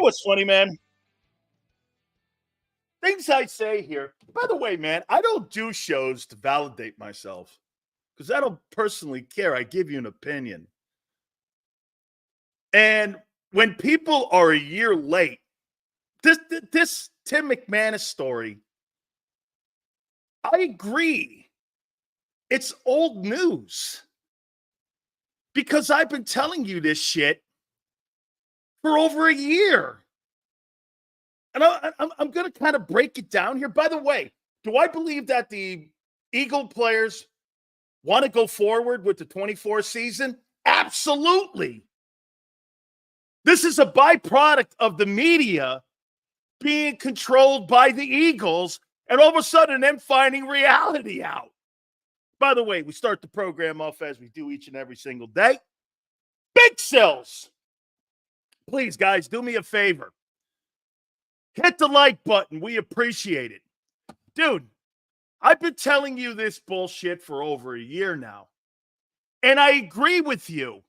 know what's funny, man? Things I say here. By the way, man, I don't do shows to validate myself because I don't personally care. I give you an opinion. And when people are a year late, this Tim McManus story, I agree. It's old news because I've been telling you this shit for over a year. And I'm going to kind of break it down here. By the way, do I believe that the Eagle players want to go forward with the 24 season? Absolutely. This is a byproduct of the media being controlled by the Eagles and all of a sudden them finding reality out. By the way, we start the program off as we do each and every single day. Big Sills. Please, guys, do me a favor. Hit the like button. We appreciate it. Dude, I've been telling you this bullshit for over a year now. And I agree with you.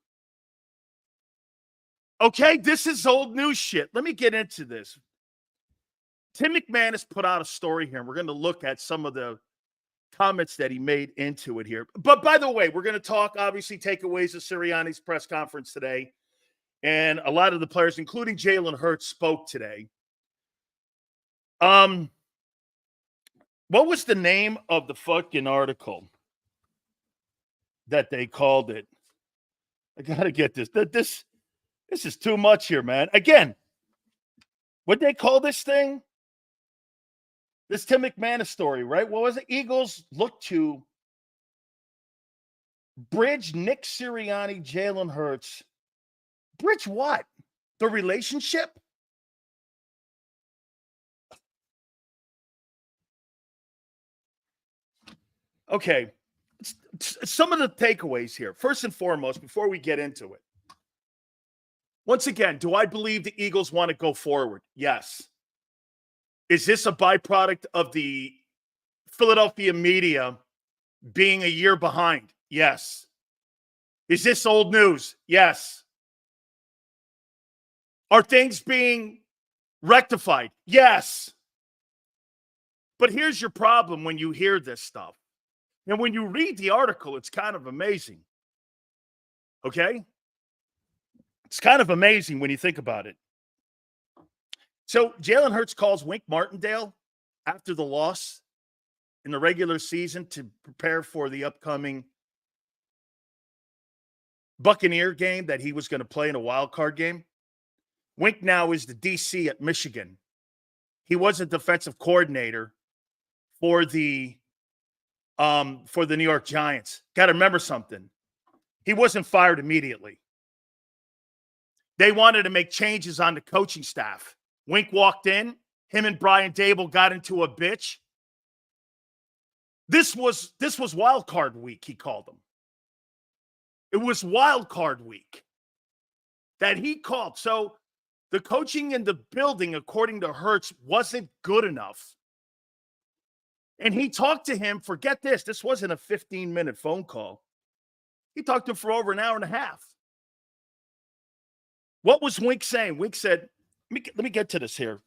Okay, this is old news shit. Let me get into this. Tim McManus put out a story here, and we're going to look at some of the comments that he made into it here. But by the way, we're going to talk, obviously, takeaways of Sirianni's press conference today. And a lot of the players, including Jalen Hurts, spoke today. What was the name of the fucking article that they called it? I got to get this. This is too much here, man. Again, what they call this thing? This Tim McManus story, right? What was it? Eagles look to bridge Nick Sirianni, Jalen Hurts. Bridge what? The relationship? Okay. Some of the takeaways here. First and foremost, before we get into it. Once again, do I believe the Eagles want to go forward? Yes. Is this a byproduct of the Philadelphia media being a year behind? Yes. Is this old news? Yes. Are things being rectified? Yes. But here's your problem when you hear this stuff. And when you read the article, it's kind of amazing. Okay? It's kind of amazing when you think about it. So Jalen Hurts calls Wink Martindale after the loss in the regular season to prepare for the upcoming Buccaneer game that he was going to play in a wild card game. Wink now is the DC at Michigan. He was a defensive coordinator for the New York Giants. Got to remember something. He wasn't fired immediately. They wanted to make changes on the coaching staff. Wink walked in. Him and Brian Dable got into a bitch. This was wild card week, he called them. It was wild card week that he called. So the coaching in the building, according to Hurts, wasn't good enough. And he talked to him, forget this wasn't a 15-minute phone call. He talked to him for over an hour and a half. What was Wink saying? Wink said, let me get to this here.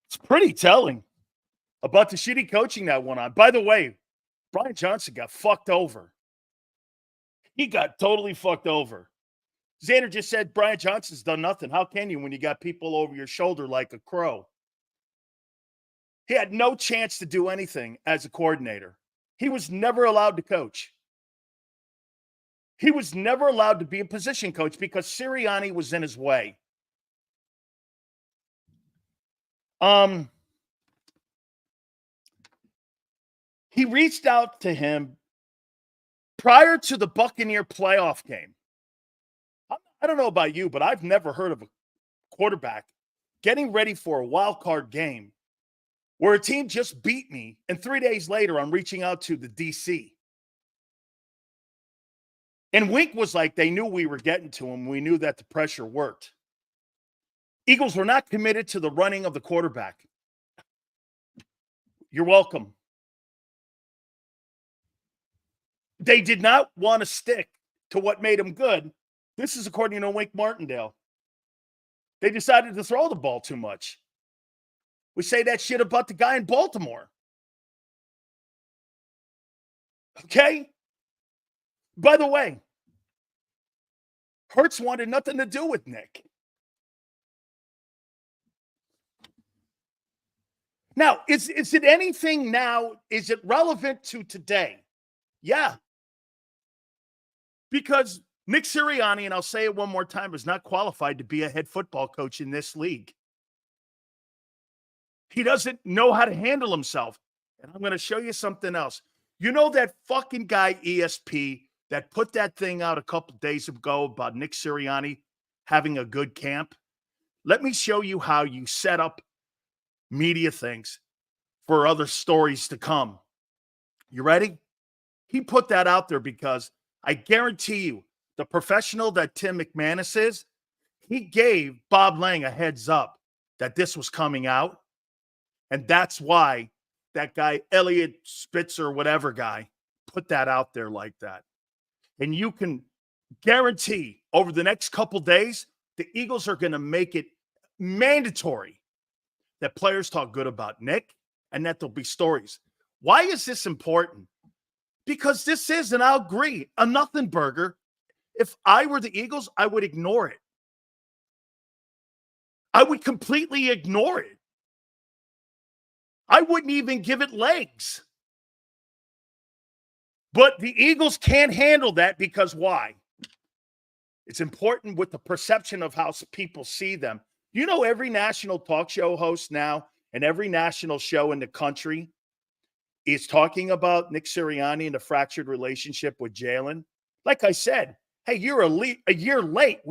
It's pretty telling about the shitty coaching that went on. By the way, Brian Johnson got fucked over. He got totally fucked over. Xander just said Brian Johnson's done nothing. How can you when you got people over your shoulder like a crow? He had no chance to do anything as a coordinator. He was never allowed to coach. He was never allowed to be a position coach because Sirianni was in his way. He reached out to him prior to the Buccaneer playoff game. I don't know about you, but I've never heard of a quarterback getting ready for a wild card game where a team just beat me, and 3 days later, I'm reaching out to the DC. And Wink was like, they knew we were getting to him. We knew that the pressure worked. Eagles were not committed to the running of the quarterback. You're welcome. They did not want to stick to what made him good, This is according to Wink Martindale. They decided to throw the ball too much. We say that shit about the guy in Baltimore. Okay? By the way, Hurts wanted nothing to do with Nick. Now, is it anything now? Is it relevant to today? Yeah. Because Nick Sirianni, and I'll say it one more time, is not qualified to be a head football coach in this league. He doesn't know how to handle himself. And I'm going to show you something else. You know that fucking guy, ESP, that put that thing out a couple days ago about Nick Sirianni having a good camp? Let me show you how you set up media things for other stories to come. You ready? He put that out there because I guarantee you, the professional that Tim McManus is, he gave Bob Lang a heads up that this was coming out. And that's why that guy, Elliot Spitzer, whatever guy, put that out there like that. And you can guarantee over the next couple days, the Eagles are going to make it mandatory that players talk good about Nick and that there'll be stories. Why is this important? Because this is, and I'll agree, a nothing burger. If I were the Eagles, I would ignore it. I would completely ignore it. I wouldn't even give it legs. But the Eagles can't handle that because why? It's important with the perception of how people see them. You know, every national talk show host now and every national show in the country is talking about Nick Sirianni and the fractured relationship with Jalen. Like I said, hey, you're a year late.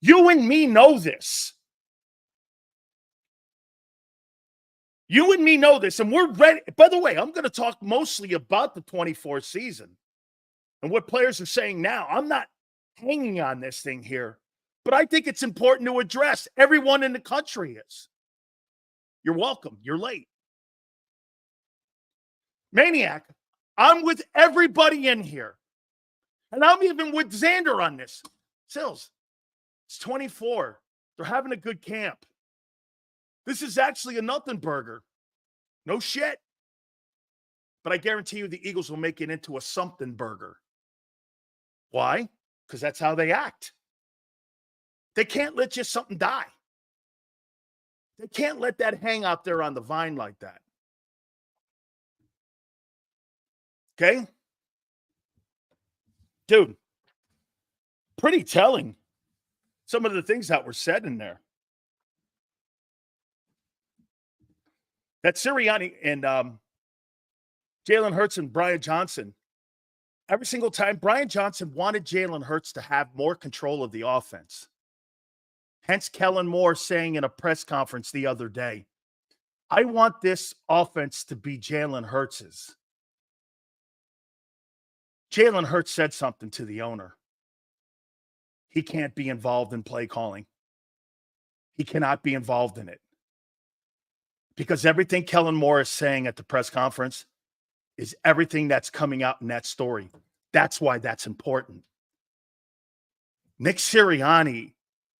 You and me know this. You and me know this, and we're ready. By the way, I'm going to talk mostly about the 24 season and what players are saying now. I'm not hanging on this thing here, but I think it's important to address. Everyone in the country is. You're welcome. You're late. Maniac, I'm with everybody in here. And I'm even with Xander on this. Sills, it's 24. They're having a good camp. This is actually a nothing burger. No shit. But I guarantee you the Eagles will make it into a something burger. Why? Because that's how they act. They can't let just something die. They can't let that hang out there on the vine like that. Okay? Dude, pretty telling some of the things that were said in there. That Sirianni and Jalen Hurts and Brian Johnson, every single time, Brian Johnson wanted Jalen Hurts to have more control of the offense. Hence, Kellen Moore saying in a press conference the other day, I want this offense to be Jalen Hurts's. Jalen Hurts said something to the owner. He can't be involved in play calling. He cannot be involved in it. Because everything Kellen Moore is saying at the press conference is everything that's coming out in that story. That's why that's important. Nick Sirianni,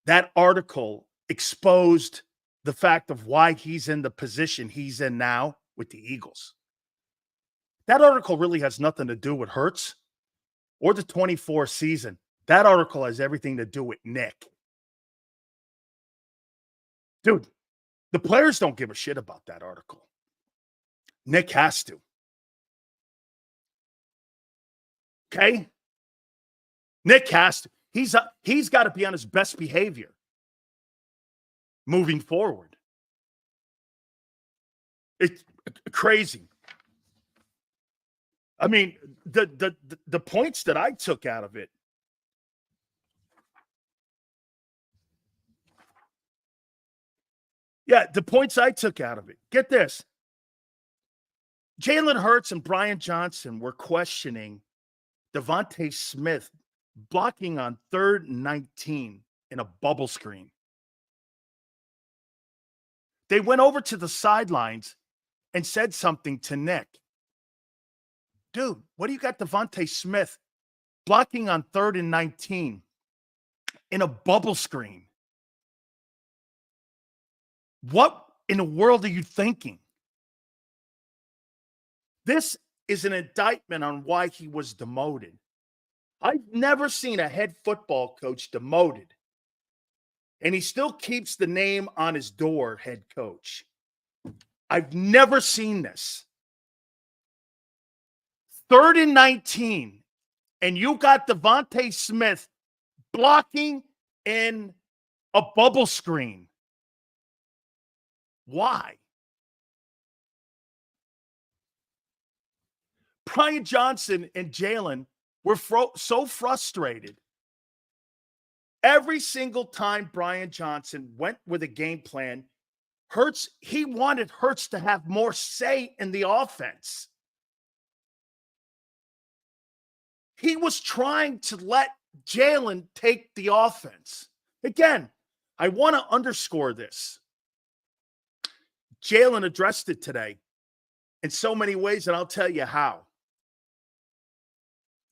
that article exposed the fact of why he's in the position he's in now with the Eagles. That article really has nothing to do with Hurts or the 24 season. That article has everything to do with Nick. Dude, the players don't give a shit about that article. Nick has to. Okay? Nick has to. He's got to be on his best behavior moving forward. It's crazy. I mean, the points that I took out of it. Yeah, the points I took out of it. Get this. Jalen Hurts and Brian Johnson were questioning Devonte Smith blocking on 3rd and 19 in a bubble screen. They went over to the sidelines and said something to Nick. Dude, what do you got Devonte Smith blocking on 3rd and 19 in a bubble screen. What in the world are you thinking? This is an indictment on why he was demoted. I've never seen a head football coach demoted, and he still keeps the name on his door, head coach. I've never seen this. 3rd and 19, and you got Devonte Smith blocking in a bubble screen. Why? Brian Johnson and Jalen were so frustrated. Every single time Brian Johnson went with a game plan, he wanted Hurts to have more say in the offense. He was trying to let Jalen take the offense. Again, I want to underscore this. Jalen addressed it today in so many ways, and I'll tell you how.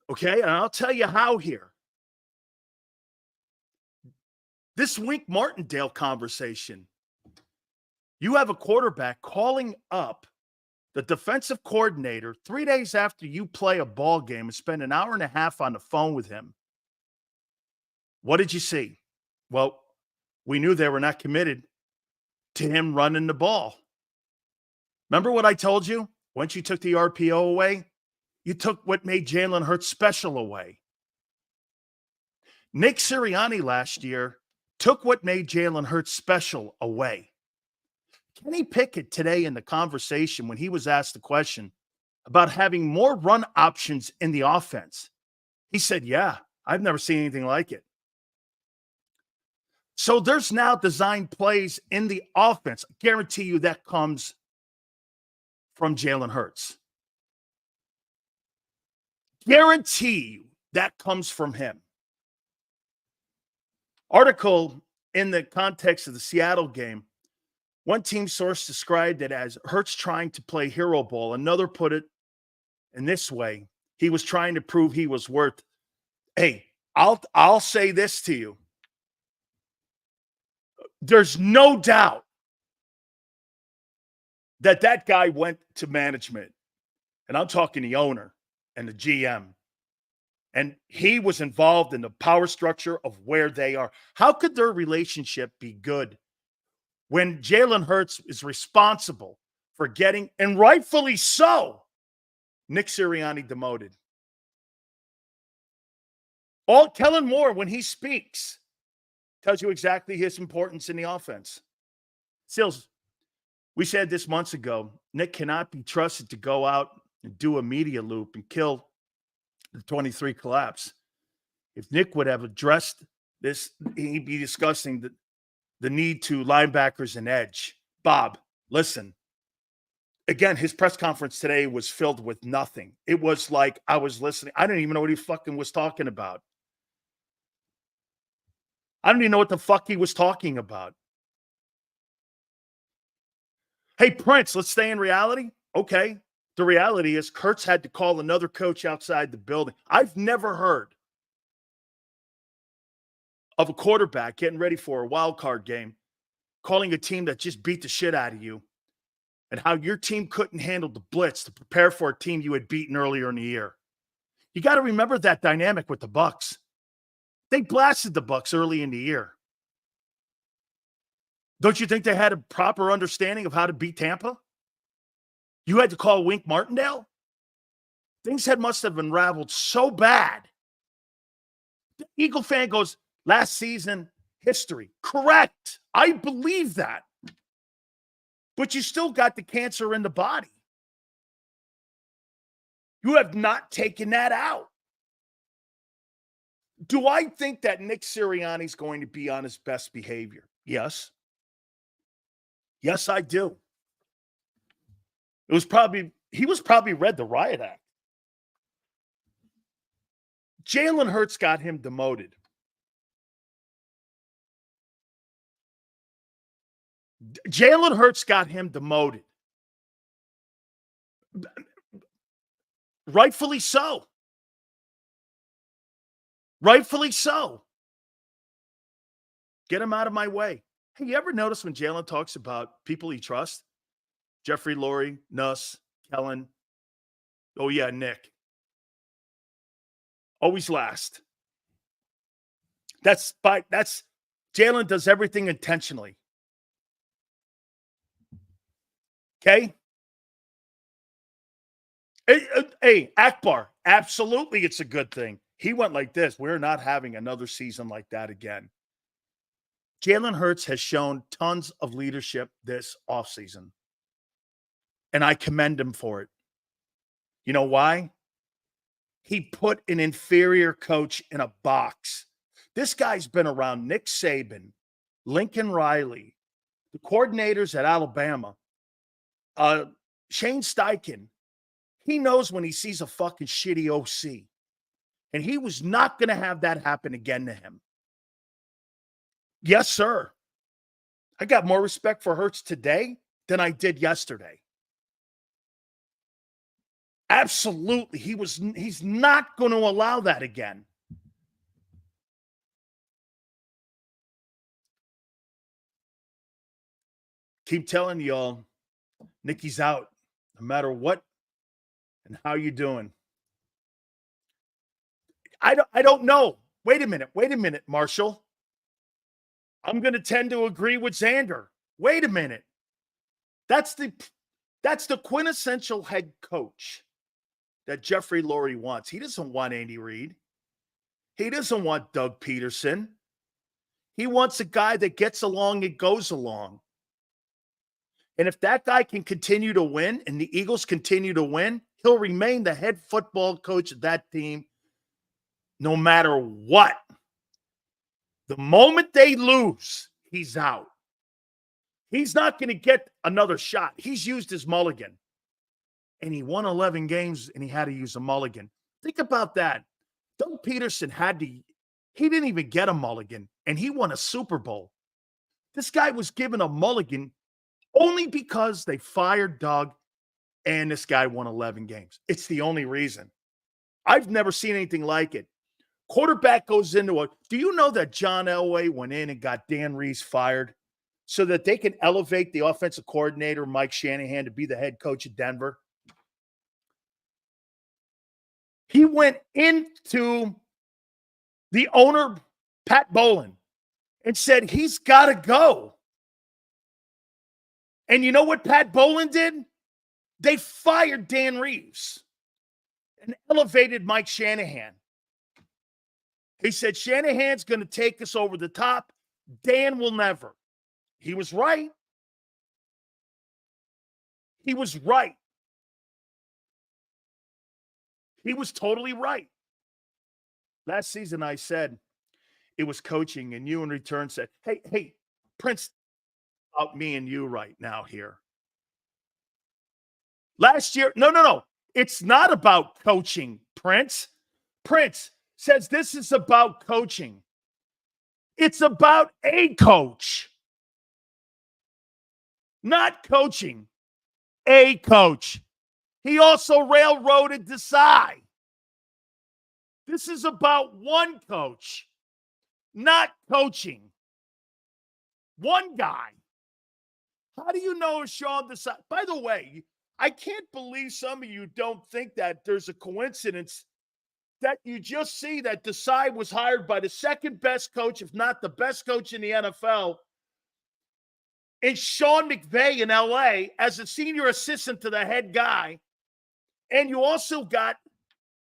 Okay, and I'll tell you how here. This Wink Martindale conversation. You have a quarterback calling up the defensive coordinator 3 days after you play a ball game and spend an hour and a half on the phone with him. What did you see? Well, we knew they were not committed to him running the ball. Remember what I told you? Once you took the RPO away, you took what made Jalen Hurts special away. Nick Sirianni last year took what made Jalen Hurts special away. Kenny Pickett today in the conversation when he was asked the question about having more run options in the offense, he said, yeah, I've never seen anything like it. So there's now designed plays in the offense. I guarantee you that comes from Jalen Hurts. Guarantee you that comes from him. Article in the context of the Seattle game, one team source described it as Hurts trying to play hero ball. Another put it in this way. He was trying to prove he was worth. Hey, I'll say this to you. There's no doubt that guy went to management, and I'm talking the owner and the GM, and he was involved in the power structure of where they are. How could their relationship be good when Jalen Hurts is responsible for getting, and rightfully so, Nick Sirianni demoted? All Kellen Moore, when he speaks, tells you exactly his importance in the offense. Sills, we said this months ago, Nick cannot be trusted to go out and do a media loop and kill the 23 collapse. If Nick would have addressed this, he'd be discussing the need to linebackers and edge. Bob, listen. Again, his press conference today was filled with nothing. It was like I was listening. I didn't even know what he fucking was talking about. I don't even know what the fuck he was talking about. Hey, Prince, let's stay in reality. Okay. The reality is Kurtz had to call another coach outside the building. I've never heard of a quarterback getting ready for a wild card game, calling a team that just beat the shit out of you, and how your team couldn't handle the blitz to prepare for a team you had beaten earlier in the year. You got to remember that dynamic with the Bucs. They blasted the Bucs early in the year. Don't you think they had a proper understanding of how to beat Tampa? You had to call Wink Martindale? Things must have unraveled so bad. The Eagle fan goes, last season, history. Correct. I believe that. But you still got the cancer in the body. You have not taken that out. Do I think that Nick Sirianni is going to be on his best behavior? Yes. Yes, I do. He was probably read the riot act. Jalen Hurts got him demoted. Jalen Hurts got him demoted. Rightfully so. Rightfully so. Get him out of my way. Hey, you ever notice when Jalen talks about people he trusts? Jeffrey Lurie, Nuss, Kellen. Oh, yeah, Nick. Always last. That's Jalen does everything intentionally. Okay? Hey, Akbar, absolutely it's a good thing. He went like this. We're not having another season like that again. Jalen Hurts has shown tons of leadership this offseason, and I commend him for it. You know why? He put an inferior coach in a box. This guy's been around Nick Saban, Lincoln Riley, the coordinators at Alabama, Shane Steichen. He knows when he sees a fucking shitty OC. And he was not going to have that happen again to him. Yes, sir. I got more respect for Hurts today than I did yesterday. Absolutely. He's not going to allow that again. Keep telling y'all, Nicky's out, no matter what and how you doing. I don't know. Wait a minute, Marshall. I'm going to tend to agree with Xander. Wait a minute. That's the quintessential head coach that Jeffrey Lurie wants. He doesn't want Andy Reid. He doesn't want Doug Peterson. He wants a guy that gets along and goes along. And if that guy can continue to win and the Eagles continue to win, he'll remain the head football coach of that team no matter what. The moment they lose, he's out. He's not going to get another shot. He's used his mulligan. And he won 11 games and he had to use a mulligan. Think about that. Doug Peterson he didn't even get a mulligan and he won a Super Bowl. This guy was given a mulligan only because they fired Doug and this guy won 11 games. It's the only reason. I've never seen anything like it. Quarterback goes into do you know that John Elway went in and got Dan Reeves fired so that they can elevate the offensive coordinator, Mike Shanahan, to be the head coach of Denver? He went into the owner, Pat Bowlen, and said he's got to go. And you know what Pat Bowlen did? They fired Dan Reeves and elevated Mike Shanahan. He said, Shanahan's going to take us over the top. Dan will never. He was right. He was right. He was totally right. Last season, I said it was coaching, and you in return said, hey, Prince, about me and you right now here. Last year, no. It's not about coaching, Prince. Prince says this is about coaching. It's about a coach. Not coaching. A coach. He also railroaded Desai. This is about one coach, not coaching. One guy. How do you know Sean Desai? By the way, I can't believe some of you don't think that there's a coincidence that you just see that Desai was hired by the second best coach, if not the best coach in the NFL, and Sean McVay in LA as a senior assistant to the head guy. And you also got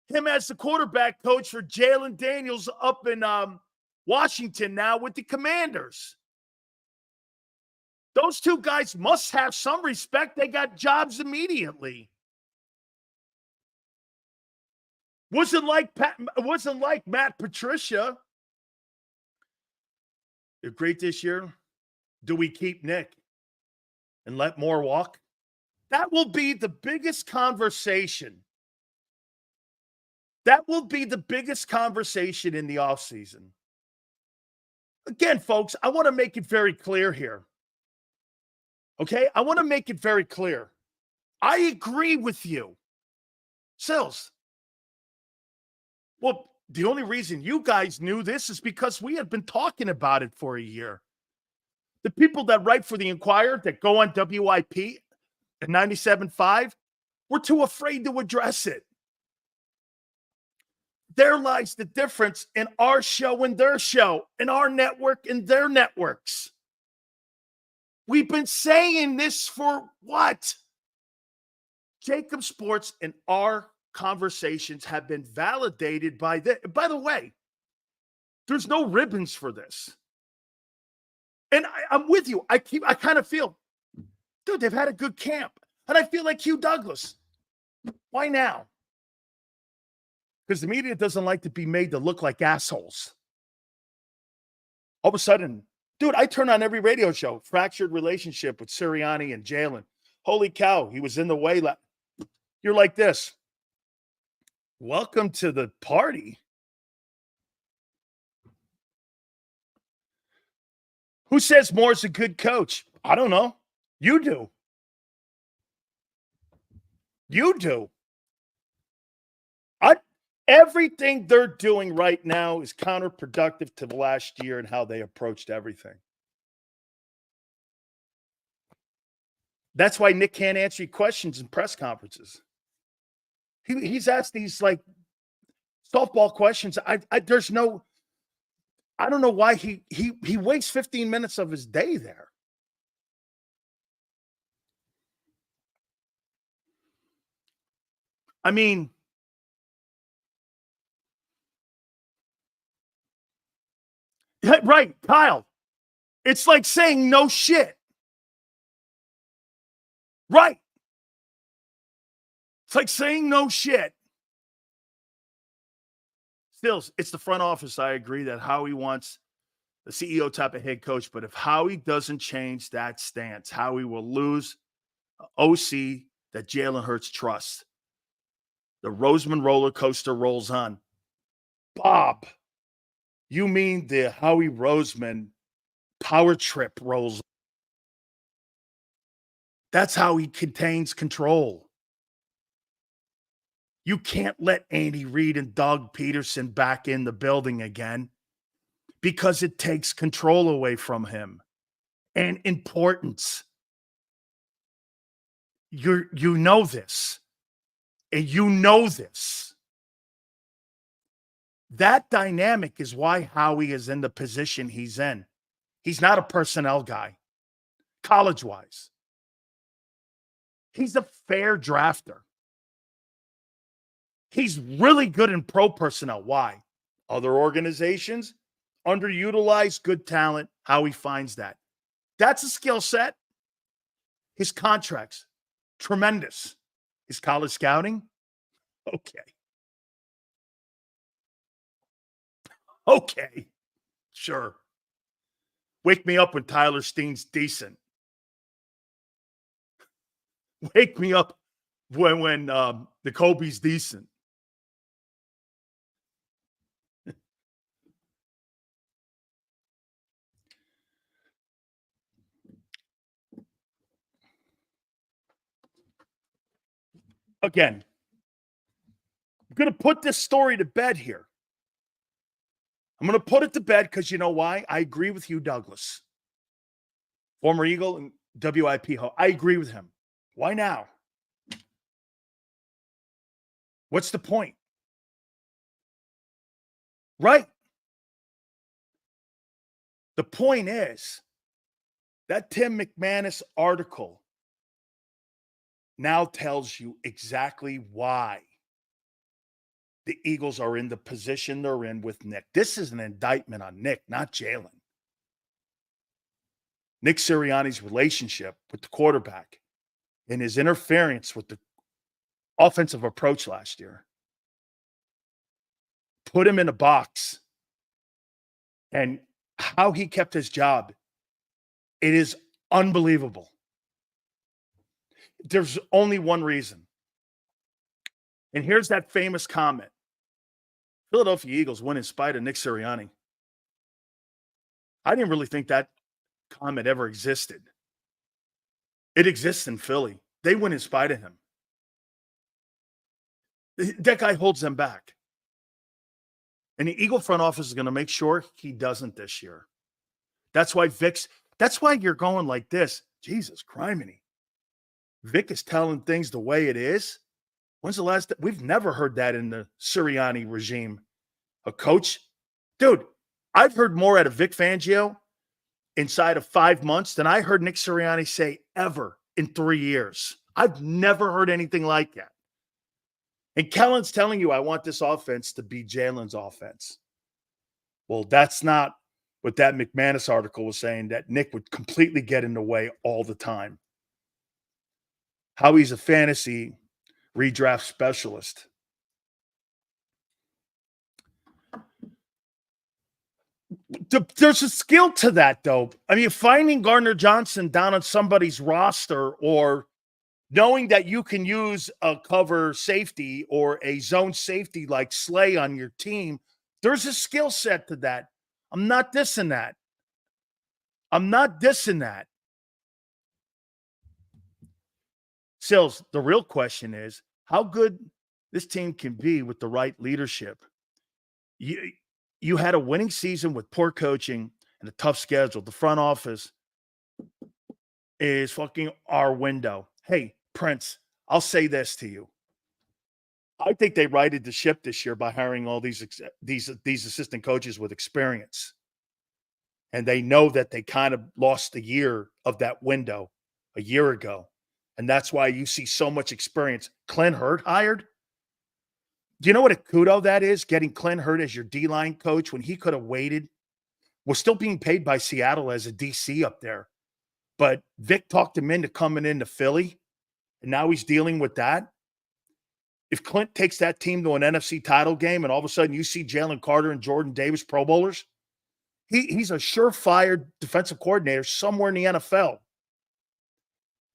him as the quarterback coach for Jalen Daniels up in Washington now with the Commanders. Those two guys must have some respect. They got jobs immediately. Wasn't like Matt Patricia. They're great this year. Do we keep Nick and let Moore walk? That will be the biggest conversation. That will be the biggest conversation in the offseason. Again, folks, I want to make it very clear here. Okay? I want to make it very clear. I agree with you. Sills. Well, the only reason you guys knew this is because we had been talking about it for a year. The people that write for the Inquirer, that go on WIP at 97.5, were too afraid to address it. There lies the difference in our show and their show, in our network and their networks. We've been saying this for what? JAKIB Sports and our conversations have been validated by this. By the way, there's no ribbons for this. And I'm with you. I kind of feel, dude, they've had a good camp. And I feel like Hugh Douglas. Why now? Because the media doesn't like to be made to look like assholes. All of a sudden, dude, I turn on every radio show. Fractured relationship with Sirianni and Jalen. Holy cow, he was in the way. You're like this. Welcome to the party. Who says Moore's a good coach? I don't know. You do. You do. Everything they're doing right now is counterproductive to the last year and how they approached everything. That's why Nick can't answer your questions in press conferences. He's asked these like softball questions. I don't know why he wastes 15 minutes of his day there. I mean, right, Kyle. It's like saying no shit. Right. It's like saying no shit. Stills, it's the front office. I agree that Howie wants the CEO type of head coach, but if Howie doesn't change that stance, Howie will lose OC that Jalen Hurts trusts. The Roseman roller coaster rolls on. Bob, you mean the Howie Roseman power trip rolls on? That's how he contains control. You can't let Andy Reid and Doug Peterson back in the building again because it takes control away from him and importance. You know this, and you know this. That dynamic is why Howie is in the position he's in. He's not a personnel guy, college-wise. He's a fair drafter. He's really good in pro personnel. Why? Other organizations underutilize good talent. How he finds that. That's a skill set. His contracts, tremendous. His college scouting, okay. Okay, sure. Wake me up when Tyler Steen's decent. Wake me up when the Kobe's decent. Again, I'm going to put this story to bed here. I'm going to put it to bed because you know why? I agree with Hugh Douglas, former Eagle and WIP. I agree with him. Why now? What's the point? Right. The point is that Tim McManus article now tells you exactly why the Eagles are in the position they're in with Nick. This is an indictment on Nick, not Jalen. Nick Sirianni's relationship with the quarterback and his interference with the offensive approach last year put him in a box. And how he kept his job, it is unbelievable. There's only one reason. And here's that famous comment. Philadelphia Eagles win in spite of Nick Sirianni. I didn't really think that comment ever existed. It exists in Philly. They win in spite of him. That guy holds them back. And the Eagle front office is going to make sure he doesn't this year. That's why that's why you're going like this. Jesus criminy. Vic is telling things the way it is. When's the last? We've never heard that in the Sirianni regime. A coach, dude, I've heard more out of Vic Fangio inside of 5 months than I heard Nick Sirianni say ever in 3 years. I've never heard anything like that. And Kellen's telling you, I want this offense to be Jalen's offense. Well, that's not what that McManus article was saying, that Nick would completely get in the way all the time. How he's a fantasy redraft specialist. There's a skill to that, though. I mean, finding Gardner Johnson down on somebody's roster, or knowing that you can use a cover safety or a zone safety like Slay on your team, there's a skill set to that. I'm not dissing that. Sills, the real question is how good this team can be with the right leadership. You had a winning season with poor coaching and a tough schedule. The front office is fucking our window. Hey, Prince, I'll say this to you. I think they righted the ship this year by hiring all these assistant coaches with experience. And they know that they kind of lost a year of that window a year ago. And that's why you see so much experience. Clint Hurt hired. Do you know what a kudo that is? Getting Clint Hurt as your D-line coach when he could have waited. Was still being paid by Seattle as a DC up there. But Vic talked him into coming into Philly. And now he's dealing with that. If Clint takes that team to an NFC title game and all of a sudden you see Jalen Carter and Jordan Davis Pro Bowlers, he's a surefire defensive coordinator somewhere in the NFL.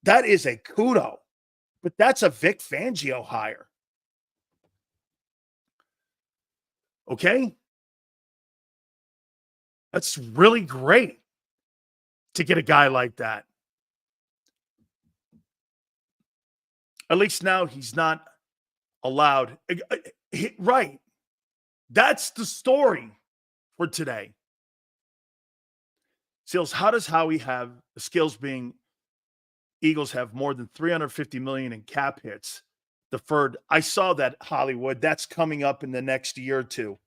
That is a kudo. But that's a Vic Fangio hire. Okay? That's really great to get a guy like that. At least now he's not allowed. Right. That's the story for today. Seals, how does Howie have the skills being Eagles have more than $350 million in cap hits deferred? I saw that, Hollywood. That's coming up in the next year or two.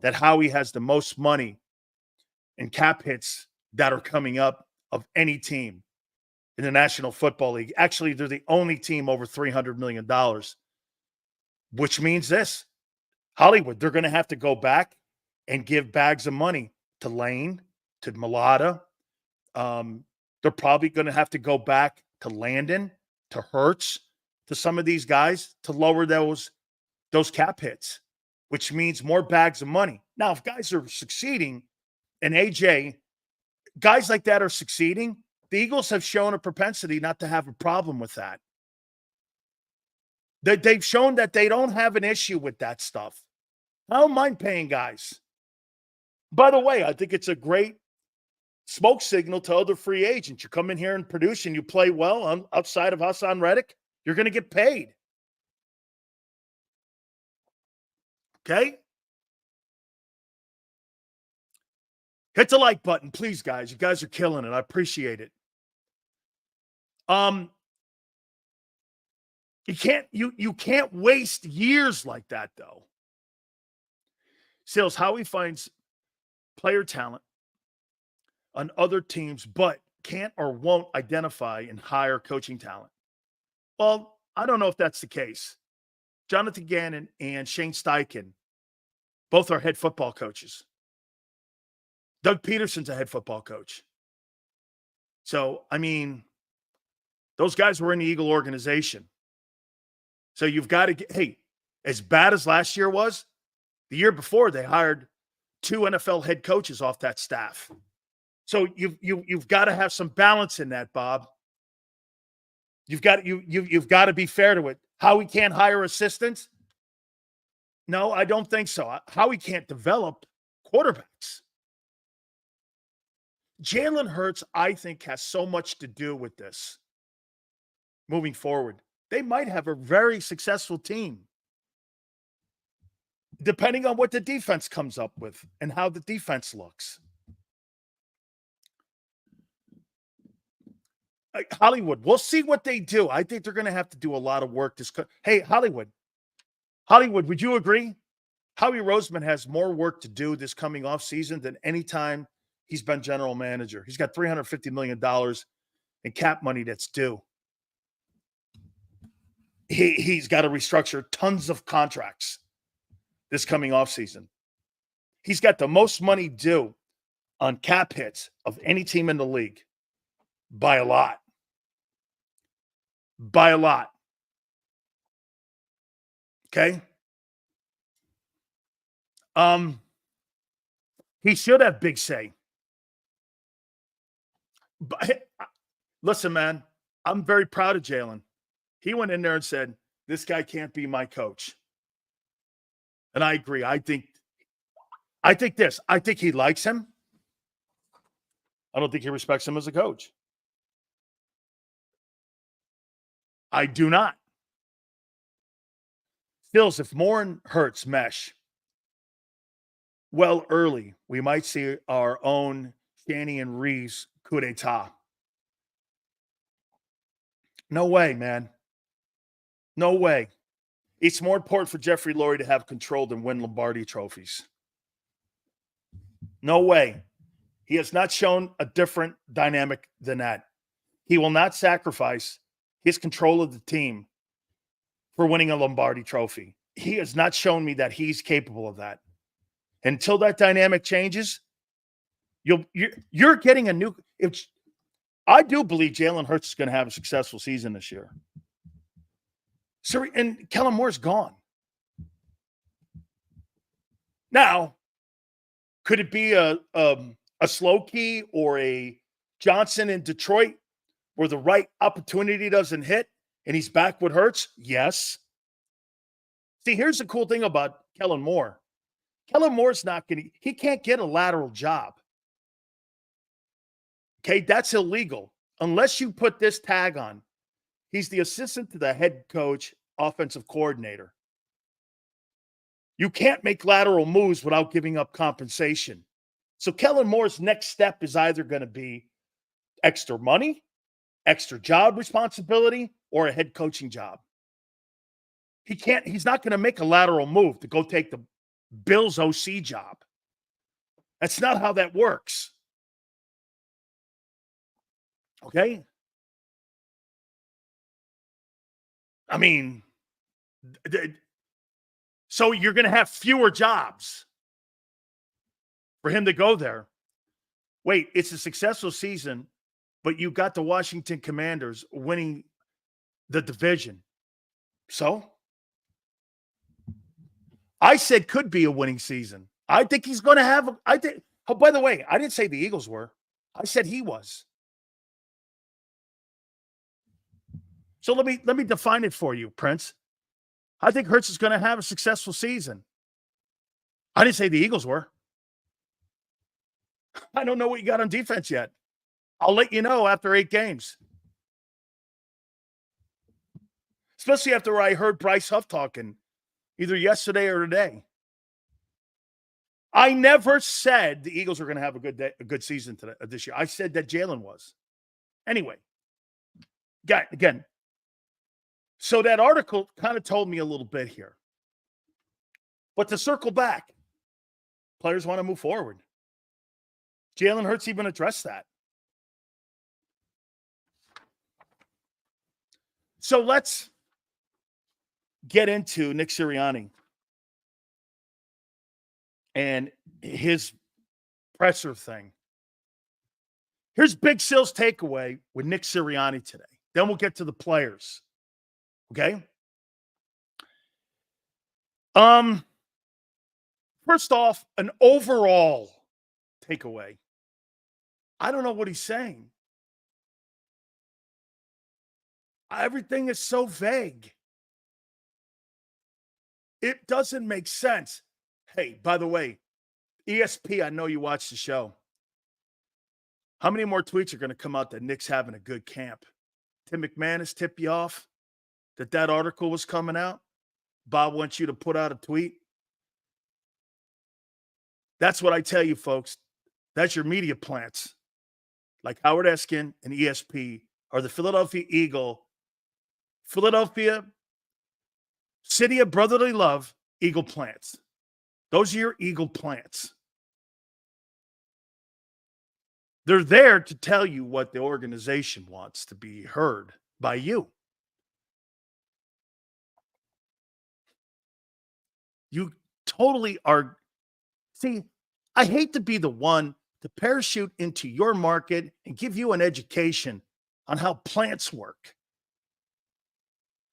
That Howie has the most money in cap hits that are coming up of any team in the National Football League. Actually, they're the only team over $300 million, which means this. Hollywood, they're going to have to go back and give bags of money to Lane, to Mulata. They're probably going to have to go back to Landon, to Hurts, to some of these guys to lower those cap hits, which means more bags of money. Now, if guys are succeeding, and AJ, guys like that are succeeding, the Eagles have shown a propensity not to have a problem with that. They've shown that they don't have an issue with that stuff. I don't mind paying guys. By the way, I think it's a great smoke signal to other free agents. You come in here and produce and you play well outside of Hassan Reddick, you're going to get paid. Okay? Hit the like button, please, guys. You guys are killing it. I appreciate it. You can't waste years like that, though. Sales, Howie finds player talent on other teams, but can't or won't identify and hire coaching talent. Well, I don't know if that's the case. Jonathan Gannon and Shane Steichen, both are head football coaches. Doug Peterson's a head football coach. So, I mean, those guys were in the Eagle organization. So you've got to get, hey, as bad as last year was, the year before they hired 2 NFL head coaches off that staff. So you've got to have some balance in that, Bob. You've got to be fair to it. Howie can't hire assistants? No, I don't think so. Howie can't develop quarterbacks. Jalen Hurts, I think, has so much to do with this moving forward. They might have a very successful team. depending on what the defense comes up with and how the defense looks. Hollywood, we'll see what they do. I think they're going to have to do a lot of work. Hey, Hollywood, would you agree? Howie Roseman has more work to do this coming off season than any time he's been general manager. He's got $350 million in cap money that's due. He's got to restructure tons of contracts this coming off season. He's got the most money due on cap hits of any team in the league by a lot. By a lot. Okay? He should have big say. But listen, man, I'm very proud of Jalen. He went in there and said, this guy can't be my coach. And I agree. I think he likes him. I don't think he respects him as a coach. I do not. Stills, if Moore and Hurts mesh well early, we might see our own Shanny and Reeves coup d'etat. No way, man. No way. It's more important for Jeffrey Lurie to have control than win Lombardi trophies. No way. He has not shown a different dynamic than that. He will not sacrifice his control of the team for winning a Lombardi trophy. He has not shown me that he's capable of that. Until that dynamic changes, you're getting a new. I do believe Jalen Hurts is going to have a successful season this year. And Kellen Moore's gone. Now, could it be a slow key or a Johnson in Detroit where the right opportunity doesn't hit and he's back with Hurts? Yes. See, here's the cool thing about Kellen Moore. Kellen Moore's he can't get a lateral job. Okay, that's illegal. Unless you put this tag on. He's the assistant to the head coach, offensive coordinator. You can't make lateral moves without giving up compensation. So Kellen Moore's next step is either going to be extra money, extra job responsibility, or a head coaching job. He's not going to make a lateral move to go take the Bills OC job. That's not how that works. Okay? I mean, so you're going to have fewer jobs for him to go there. Wait, it's a successful season, but you got the Washington Commanders winning the division. So? I said could be a winning season. I think he's going to have oh, by the way, I didn't say the Eagles were. I said he was. So let me define it for you, Prince. I think Hurts is going to have a successful season. I didn't say the Eagles were. I don't know what you got on defense yet. I'll let you know after 8 games. Especially after I heard Bryce Huff talking either yesterday or today. I never said the Eagles are going to have a good season this year. I said that Jalen was. Anyway, again, so that article kind of told me a little bit here. But to circle back, players want to move forward. Jalen Hurts even addressed that. So let's get into Nick Sirianni and his presser thing. Here's Big Sil's takeaway with Nick Sirianni today. Then we'll get to the players. Okay? First off, an overall takeaway. I don't know what he's saying. Everything is so vague. It doesn't make sense. Hey, by the way, ESP, I know you watch the show. How many more tweets are going to come out that Nick's having a good camp? Tim McManus tipped you off that article was coming out? Bob wants you to put out a tweet That's what I tell you, folks. That's your media plants, like Howard Eskin and ESP, or the Philadelphia Philadelphia City of Brotherly Love Eagle plants. Those are your Eagle plants. They're there to tell you what the organization wants to be heard by you. You totally are. See, I hate to be the one to parachute into your market and give you an education on how plants work,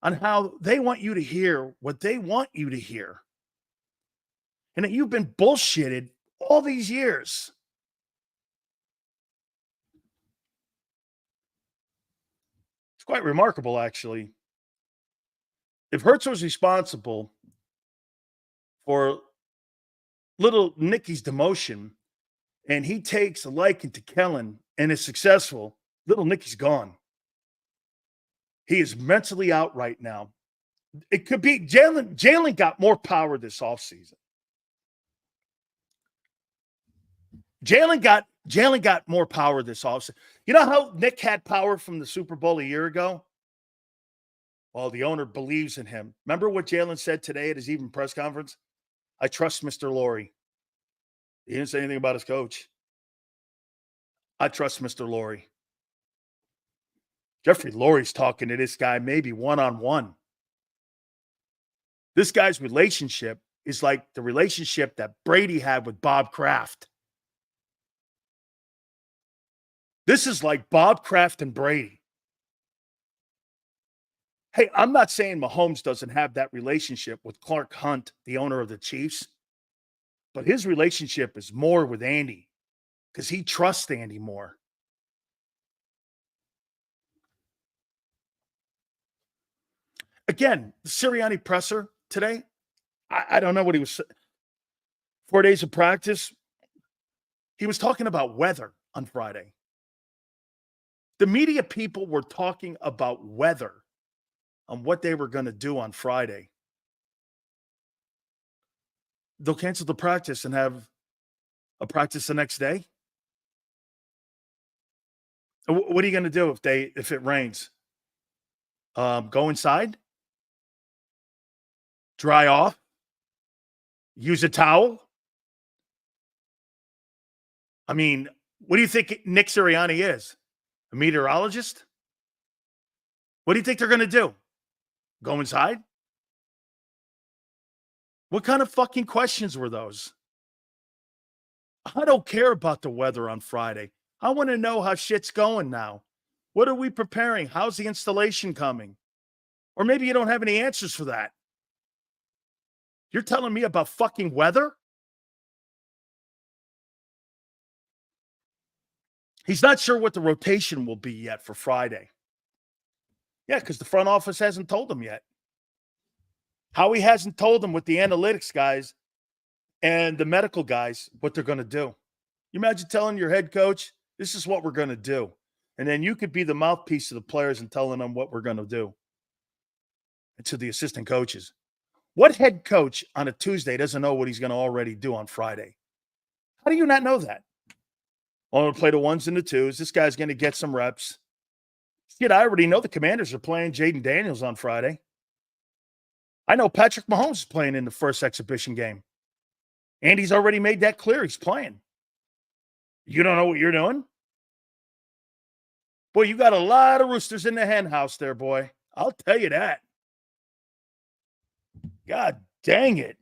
on how they want you to hear what they want you to hear, and that you've been bullshitted all these years. It's quite remarkable, actually. If Hurts was responsible for little Nicky's demotion and he takes a liking to Kellen and is successful, little Nicky's gone. He is mentally out right now. It could be Jalen got more power this offseason. Jalen got more power this offseason. You know how Nick had power from the Super Bowl a year ago? Well, the owner believes in him. Remember what Jalen said today at his evening press conference? I trust Mr. Lurie. He didn't say anything about his coach. I trust Mr. Lurie. Jeffrey Lurie's talking to this guy maybe one-on-one. This guy's relationship is like the relationship that Brady had with Bob Kraft. This is like Bob Kraft and Brady. Hey, I'm not saying Mahomes doesn't have that relationship with Clark Hunt, the owner of the Chiefs, but his relationship is more with Andy because he trusts Andy more. Again, the Sirianni presser today, I don't know what he was saying. 4 days of practice. He was talking about weather on Friday. The media people were talking about weather on what they were going to do on Friday. They'll cancel the practice and have a practice the next day. What are you going to do if it rains? Go inside? Dry off? Use a towel? I mean, what do you think Nick Sirianni is? A meteorologist? What do you think they're going to do? Go inside? What kind of fucking questions were those? I don't care about the weather on Friday. I want to know how shit's going now. What are we preparing? How's the installation coming? Or maybe you don't have any answers for that. You're telling me about fucking weather? He's not sure what the rotation will be yet for Friday. Yeah, because the front office hasn't told him yet. Howie hasn't told him with the analytics guys and the medical guys what they're going to do. You imagine telling your head coach, this is what we're going to do. And then you could be the mouthpiece of the players and telling them what we're going to do. And to the assistant coaches. What head coach on a Tuesday doesn't know what he's going to already do on Friday? How do you not know that? I'm going to play the ones and the twos. This guy's going to get some reps. Shit, I already know the Commanders are playing Jaden Daniels on Friday. I know Patrick Mahomes is playing in the first exhibition game. And he's already made that clear. He's playing. You don't know what you're doing? Boy, you got a lot of roosters in the hen house there, boy. I'll tell you that. God dang it.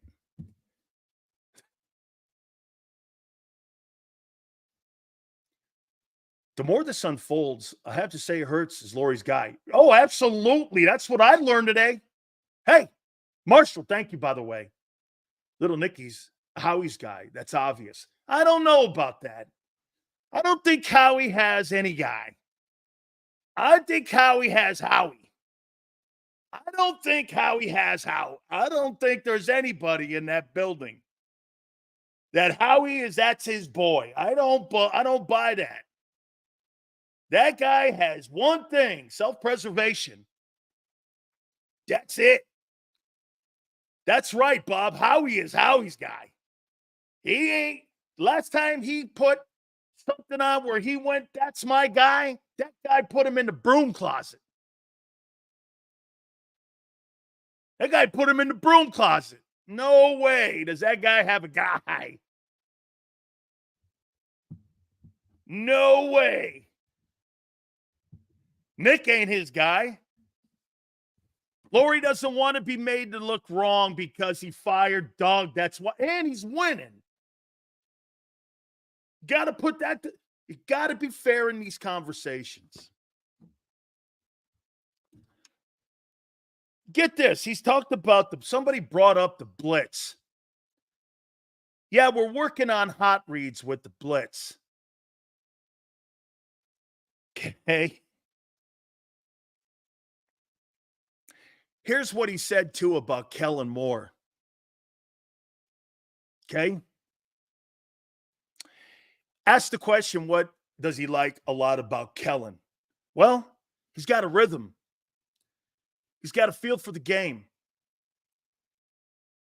The more this unfolds, I have to say Hurts is Lurie's guy. Oh, absolutely. That's what I learned today. Hey, Marshall, thank you, by the way. Little Nicky's Howie's guy. That's obvious. I don't know about that. I don't think Howie has any guy. I think Howie has Howie. I don't think Howie has Howie. I don't think there's anybody in that building that that's his boy. I don't buy that. That guy has one thing, self-preservation. That's it. That's right, Bob. Howie is Howie's guy. He ain't Last time he put something on where he went, that's my guy, that guy put him in the broom closet. That guy put him in the broom closet. No way does that guy have a guy. No way. Nick ain't his guy. Lori doesn't want to be made to look wrong because he fired Doug. That's why, and he's winning. Got to put that. You got to be fair in these conversations. Get this. He's talked about somebody brought up the blitz. Yeah, we're working on hot reads with the blitz. Okay. Here's what he said, too, about Kellen Moore. Okay. Ask the question, what does he like a lot about Kellen? Well, he's got a rhythm. He's got a feel for the game.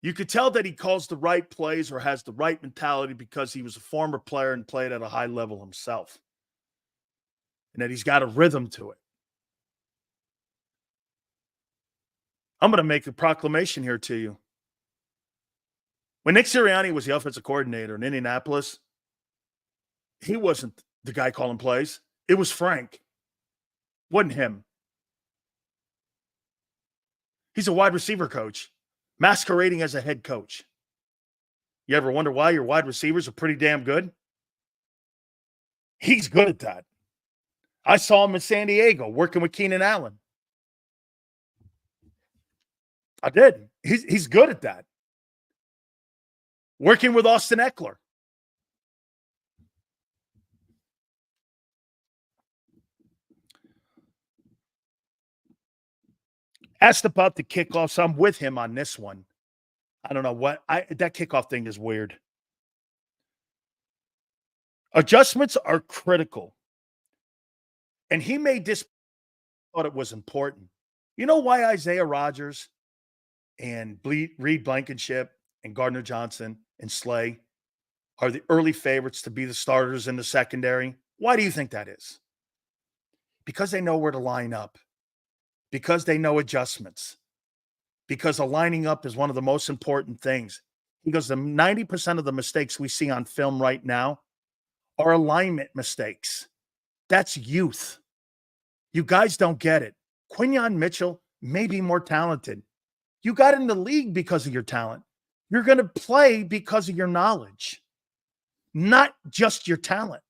You could tell that he calls the right plays or has the right mentality because he was a former player and played at a high level himself. And that he's got a rhythm to it. I'm going to make a proclamation here to you. When Nick Sirianni was the offensive coordinator in Indianapolis, he wasn't the guy calling plays. It was Frank. Wasn't him. He's a wide receiver coach, masquerading as a head coach. You ever wonder why your wide receivers are pretty damn good? He's good at that. I saw him in San Diego working with Keenan Allen. I did. He's good at that. Working with Austin Eckler. Asked about the kickoffs. I'm with him on this one. I don't know what. That kickoff thing is weird. Adjustments are critical. And he made this, thought it was important. You know why Isaiah Rodgers and Reed Blankenship and Gardner Johnson and Slay are the early favorites to be the starters in the secondary? Why do you think that is? Because they know where to line up. Because they know adjustments. Because aligning up is one of the most important things. He goes, the 90% of the mistakes we see on film right now are alignment mistakes. That's youth. You guys don't get it. Quinyon Mitchell may be more talented. You got in the league because of your talent. You're going to play because of your knowledge, not just your talent.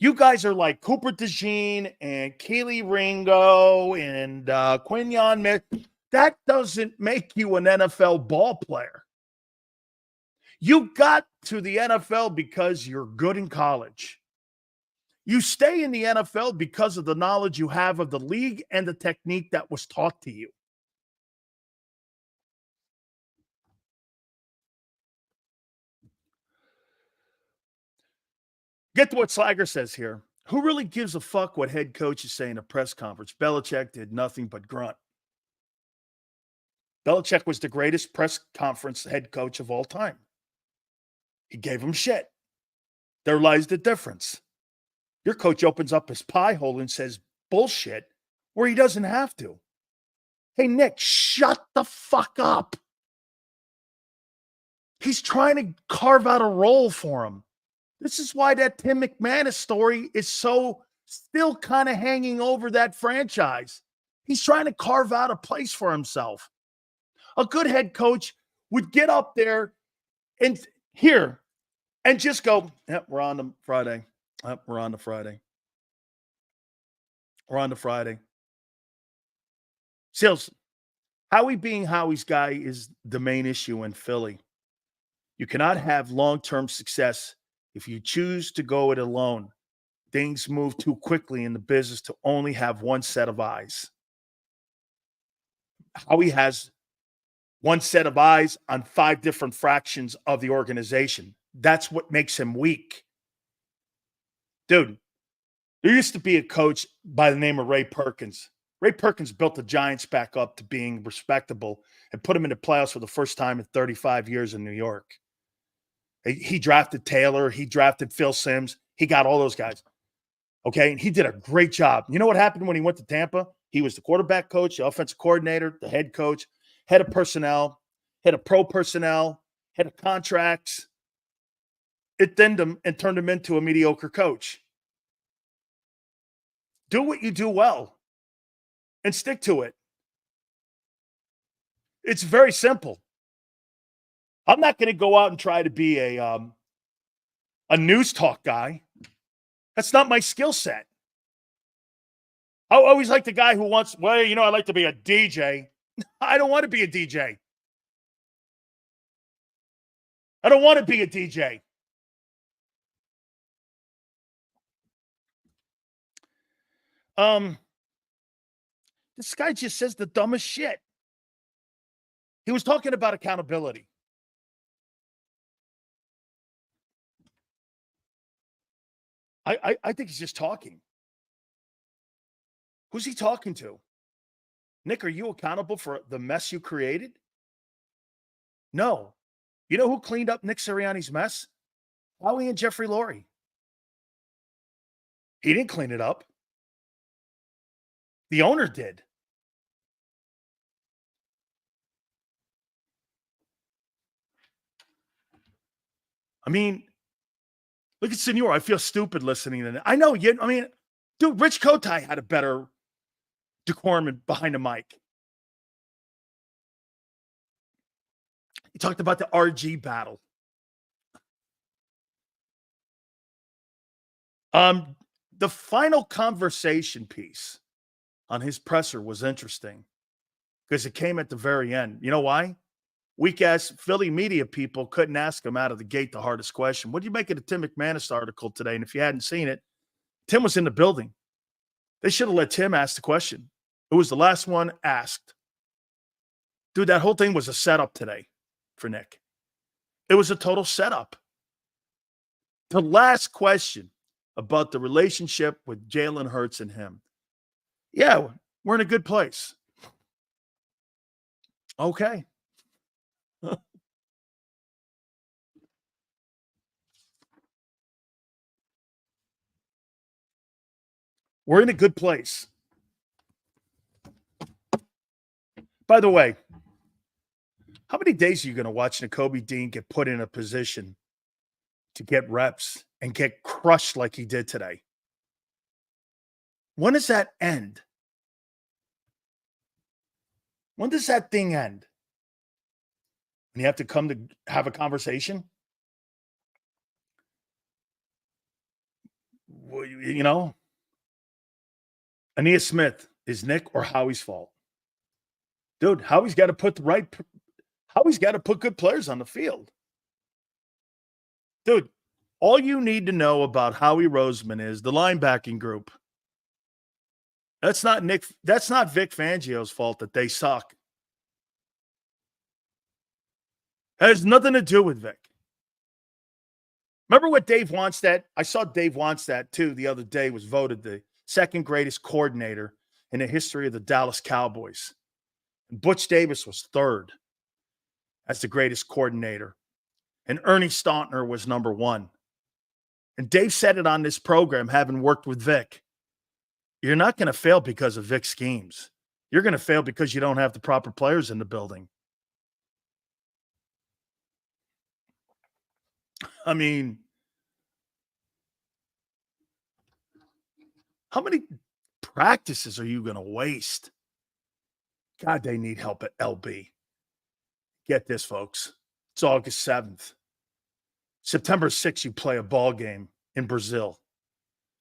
You guys are like Cooper DeJean and Keely Ringo and Quinyon Mitchell. That doesn't make you an NFL ball player. You got to the NFL because you're good in college. You stay in the NFL because of the knowledge you have of the league and the technique that was taught to you. Get to what Slager says here. Who really gives a fuck what head coaches say in a press conference? Belichick did nothing but grunt. Belichick was the greatest press conference head coach of all time. He gave him shit. There lies the difference. Your coach opens up his pie hole and says bullshit where he doesn't have to. Hey, Nick, shut the fuck up. He's trying to carve out a role for him. This is why that Tim McManus story is so still kind of hanging over that franchise. He's trying to carve out a place for himself. A good head coach would get up there and here and just go, yep, we're on to Friday. Yep, we're on to Friday. We're on to Friday. Sales, Howie being Howie's guy is the main issue in Philly. You cannot have long-term success if you choose to go it alone. Things move too quickly in the business to only have one set of eyes. Howie has one set of eyes on 5 different fractions of the organization. That's what makes him weak. Dude, there used to be a coach by the name of Ray Perkins. Ray Perkins built the Giants back up to being respectable and put them in the playoffs for the first time in 35 years in New York. He drafted Taylor. He drafted Phil Simms. He got all those guys. Okay, and he did a great job. You know what happened when he went to Tampa? He was the quarterback coach, the offensive coordinator, the head coach, head of personnel, head of pro personnel, head of contracts. It thinned him and turned him into a mediocre coach. Do what you do well and stick to it. It's very simple. I'm not going to go out and try to be a news talk guy. That's not my skill set. I always like the guy who wants, well, you know, I like to be a DJ. I don't want to be a DJ. I don't want to be a DJ. This guy just says the dumbest shit. He was talking about accountability. I think he's just talking. Who's he talking to? Nick, are you accountable for the mess you created? No. You know who cleaned up Nick Sirianni's mess? Howie and Jeffrey Lurie. He didn't clean it up. The owner did. I mean, look at Senor. I feel stupid listening to that. I know. I mean, dude, Rich Kotite had a better decorum behind the mic. He talked about the RG battle. The final conversation piece on his presser was interesting because it came at the very end. You know why? Weak-ass Philly media people couldn't ask him out of the gate the hardest question. What do you make of the Tim McManus article today? And if you hadn't seen it, Tim was in the building. They should have let Tim ask the question. It was the last one asked. Dude, that whole thing was a setup today for Nick. It was a total setup. The last question about the relationship with Jalen Hurts and him. Yeah, we're in a good place. Okay. We're in a good place. By the way, how many days are you going to watch Nakobe Dean get put in a position to get reps and get crushed like he did today? When does that end? When does that thing end? And you have to come to have a conversation? Well, you know, Aeneas Smith is Nick or Howie's fault. Dude, Howie's got to put good players on the field. Dude, all you need to know about Howie Roseman is the linebacking group. That's not Vic Fangio's fault that they suck. It has nothing to do with Vic. Remember what Dave Wannstedt? I saw Dave Wannstedt, too, the other day was voted the second greatest coordinator in the history of the Dallas Cowboys. And Butch Davis was third as the greatest coordinator. And Ernie Stautner was number one. And Dave said it on this program, having worked with Vic. You're not going to fail because of Vic's schemes. You're going to fail because you don't have the proper players in the building. I mean, how many practices are you going to waste? God, they need help at LB. Get this, folks. It's August 7th. September 6th, you play a ball game in Brazil.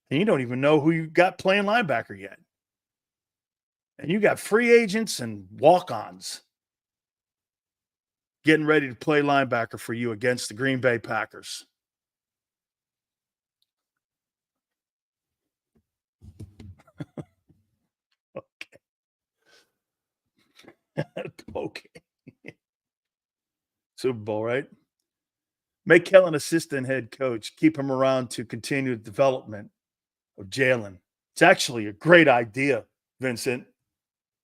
And you don't even know who you got playing linebacker yet. And you got free agents and walk-ons getting ready to play linebacker for you against the Green Bay Packers. Okay. Okay. Super Bowl, right? Make Kell an assistant head coach. Keep him around to continue the development of Jalen. It's actually a great idea, Vincent,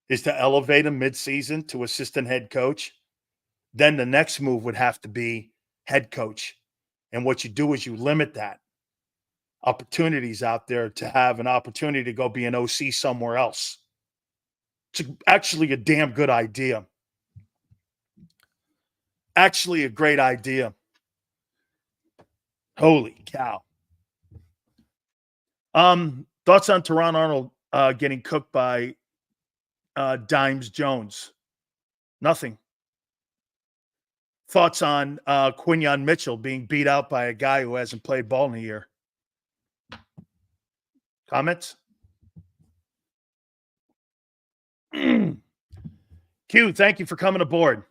is to elevate him midseason to assistant head coach. Then the next move would have to be head coach. And what you do is you limit that opportunities out there to have an opportunity to go be an OC somewhere else. It's actually a damn good idea. Actually a great idea. Holy cow. Thoughts on Teron Arnold getting cooked by Dimes Jones? Nothing. Thoughts on Quinyon Mitchell being beat out by a guy who hasn't played ball in a year? Comments? Q, thank you for coming aboard.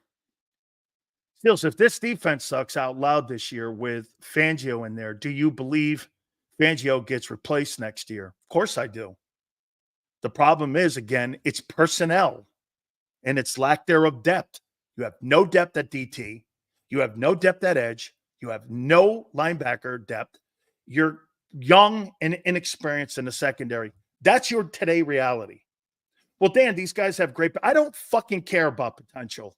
Steels, if this defense sucks out loud this year with Fangio in there, do you believe Fangio gets replaced next year? Of course I do. The problem is, again, it's personnel and it's lack thereof depth. You have no depth at DT. You have no depth at edge. You have no linebacker depth. You're young and inexperienced in the secondary. That's your today reality. Well, Dan, these guys have great. I don't fucking care about potential.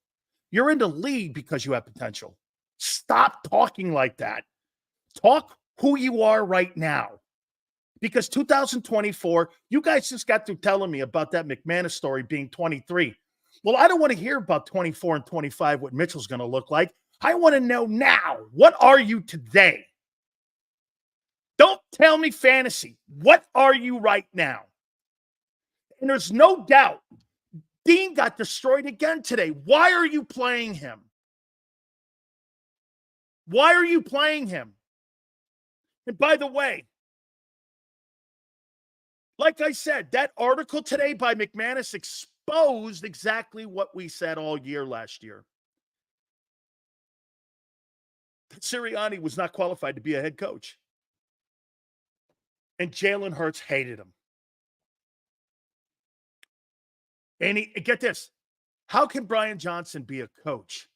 You're in the league because you have potential. Stop talking like that. Talk who you are right now. Because 2024, you guys just got through telling me about that McManus story being 23. Well, I don't want to hear about 24 and 25, what Mitchell's going to look like. I want to know now, what are you today? Don't tell me fantasy. What are you right now? And there's no doubt Dean got destroyed again today. Why are you playing him? Why are you playing him? And by the way, like I said, that article today by McManus exposed exactly what we said all year last year. That Sirianni was not qualified to be a head coach. And Jalen Hurts hated him. And get this, how can Brian Johnson be a coach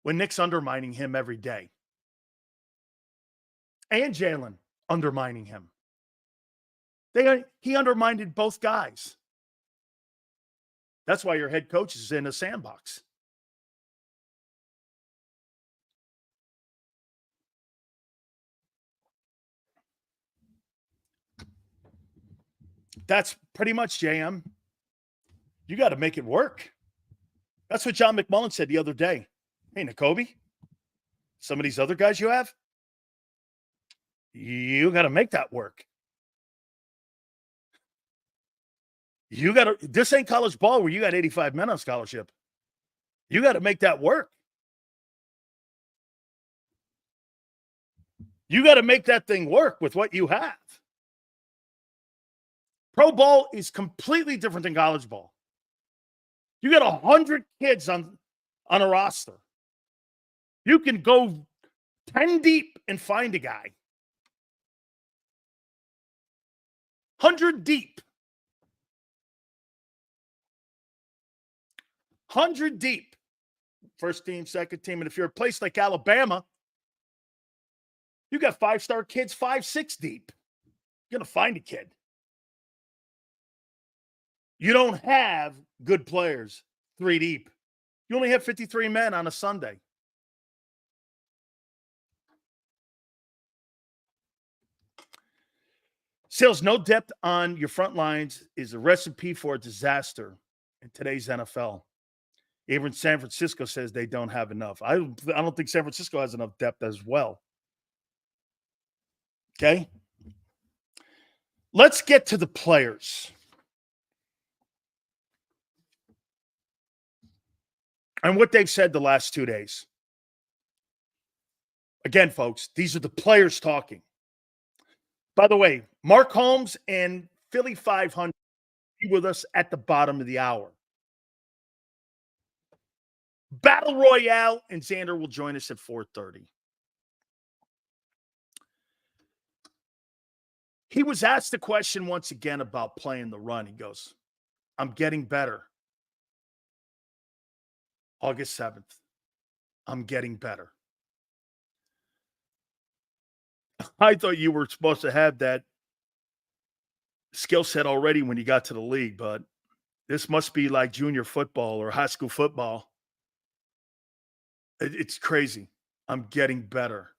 when Nick's undermining him every day? And Jalen undermining him. He undermined both guys. That's why your head coach is in a sandbox. That's pretty much JM. You got to make it work. That's what John McMullen said the other day. Hey, Nakobe, some of these other guys you have, you got to make that work. You got to, this ain't college ball where you got 85 men on scholarship. You got to make that work. You got to make that thing work with what you have. Pro ball is completely different than college ball. You got 100 kids on a roster. You can go 10 deep and find a guy. 100 deep. 100 deep. First team, second team. And if you're a place like Alabama, you got 5-star kids 5, 6 deep. You're going to find a kid. You don't have good players 3 deep. You only have 53 men on a Sunday. Sales, no depth on your front lines is a recipe for a disaster in today's NFL. Even San Francisco says they don't have enough. I don't think San Francisco has enough depth as well. Okay? Let's get to the players. And what they've said the last 2 days. Again, folks, these are the players talking. By the way, Mark Holmes and Philly 500 be with us at the bottom of the hour. Battle Royale and Xander will join us at 4:30. He was asked the question once again about playing the run. He goes, I'm getting better. August 7th. I'm getting better. I thought you were supposed to have that skill set already when you got to the league, but this must be like junior football or high school football. It's crazy. I'm getting better.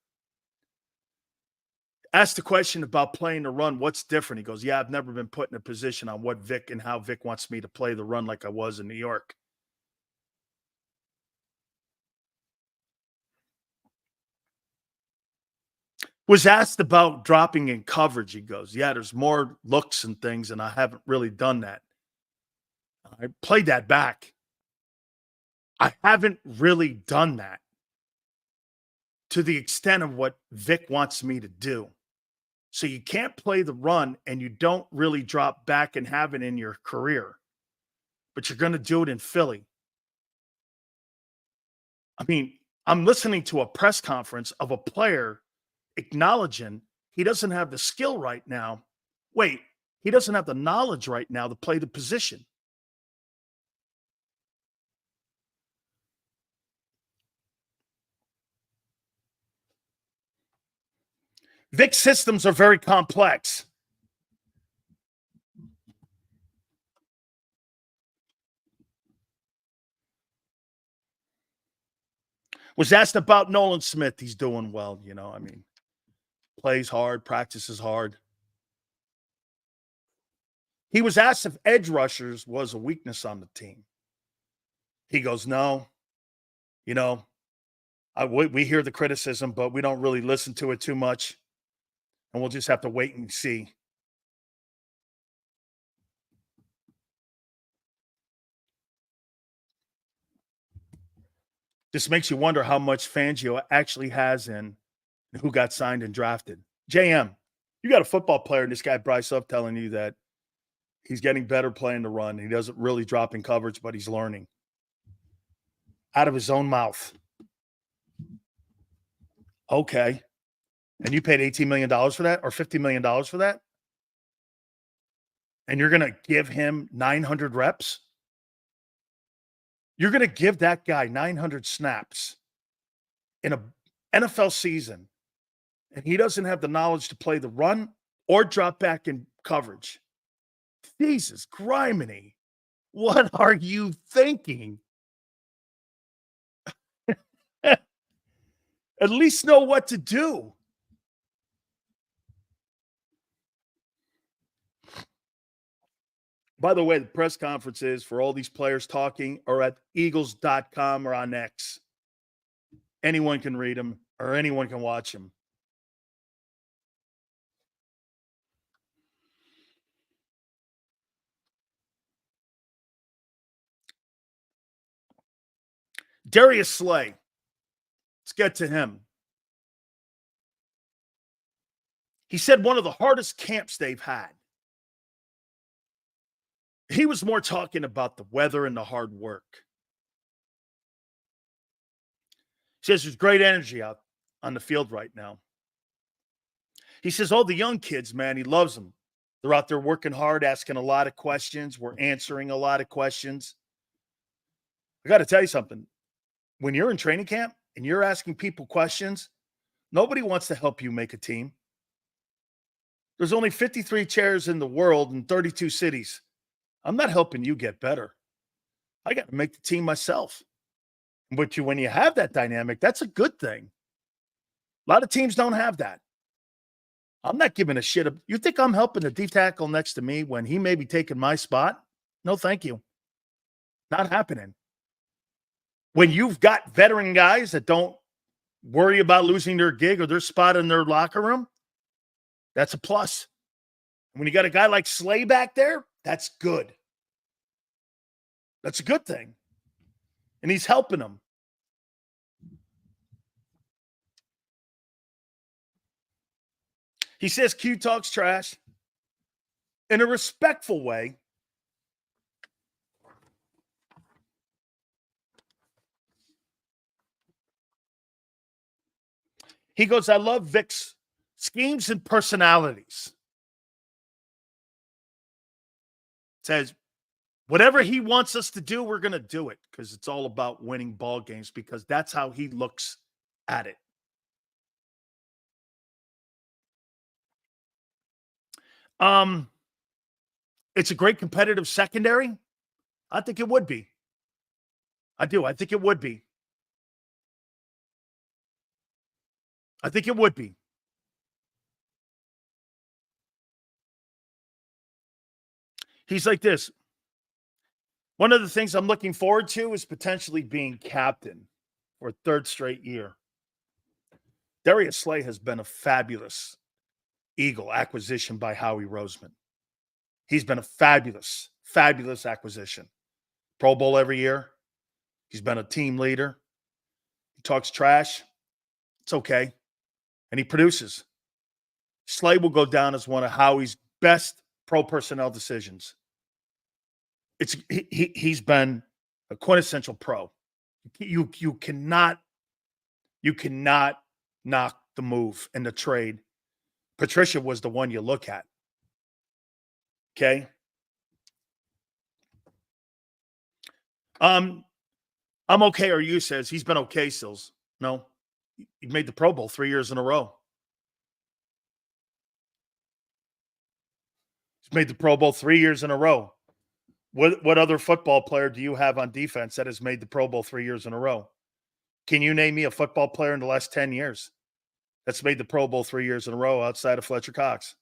Asked the question about playing the run, what's different? He goes, yeah, I've never been put in a position on what Vic and how Vic wants me to play the run like I was in New York. Was asked about dropping in coverage. He goes, yeah, there's more looks and things, and I haven't really done that. I played that back. I haven't really done that to the extent of what Vic wants me to do. So you can't play the run and you don't really drop back and have it in your career, but you're going to do it in Philly. I mean, I'm listening to a press conference of a player acknowledging he doesn't have the skill right now. Wait, he doesn't have the knowledge right now to play the position. Vic's systems are very complex. Was asked about Nolan Smith. He's doing well, I mean, plays hard, practices hard. He was asked if edge rushers was a weakness on the team. He goes, no, we hear the criticism, but we don't really listen to it too much. And we'll just have to wait and see. This makes you wonder how much Fangio actually has in who got signed and drafted. JM, you got a football player, and this guy Bryce Up telling you that he's getting better playing the run. He doesn't really drop in coverage, but he's learning. Out of his own mouth. Okay. And you paid $18 million for that or $50 million for that? And you're going to give him 900 reps? You're going to give that guy 900 snaps in an NFL season, and he doesn't have the knowledge to play the run or drop back in coverage. Jesus, criminy. What are you thinking? At least know what to do. By the way, the press conferences for all these players talking are at Eagles.com or on X. Anyone can read them or anyone can watch them. Darius Slay. Let's get to him. He said one of the hardest camps they've had. He was more talking about the weather and the hard work. He says there's great energy out on the field right now. He says all the young kids, man, he loves them. They're out there working hard, asking a lot of questions. We're answering a lot of questions. I got to tell you something. When you're in training camp and you're asking people questions, nobody wants to help you make a team. There's only 53 chairs in the world in 32 cities. I'm not helping you get better. I got to make the team myself. But when you have that dynamic, that's a good thing. A lot of teams don't have that. I'm not giving a shit. You think I'm helping the D tackle next to me when he may be taking my spot? No, thank you. Not happening. When you've got veteran guys that don't worry about losing their gig or their spot in their locker room, that's a plus. When you got a guy like Slay back there, that's good. That's a good thing. And he's helping them. He says Q talks trash in a respectful way. He goes, I love Vic's schemes and personalities. Says, whatever he wants us to do, we're going to do it because it's all about winning ball games because that's how he looks at it. It's a great competitive secondary. I think it would be. I do. I think it would be. I think it would be. He's like this. One of the things I'm looking forward to is potentially being captain for a third straight year. Darius Slay has been a fabulous Eagle acquisition by Howie Roseman. He's been a fabulous, fabulous acquisition. Pro Bowl every year. He's been a team leader. He talks trash. It's okay. And he produces. Slay will go down as one of Howie's best pro personnel decisions. He's been a quintessential pro. You cannot knock the move and the trade. Patricia was the one you look at. Okay. I'm okay. Or you says he's been okay, Sills. No, he made the Pro Bowl 3 years in a row. He's made the Pro Bowl 3 years in a row. What other football player do you have on defense that has made the Pro Bowl 3 years in a row? Can you name me a football player in the last 10 years that's made the Pro Bowl 3 years in a row outside of Fletcher Cox?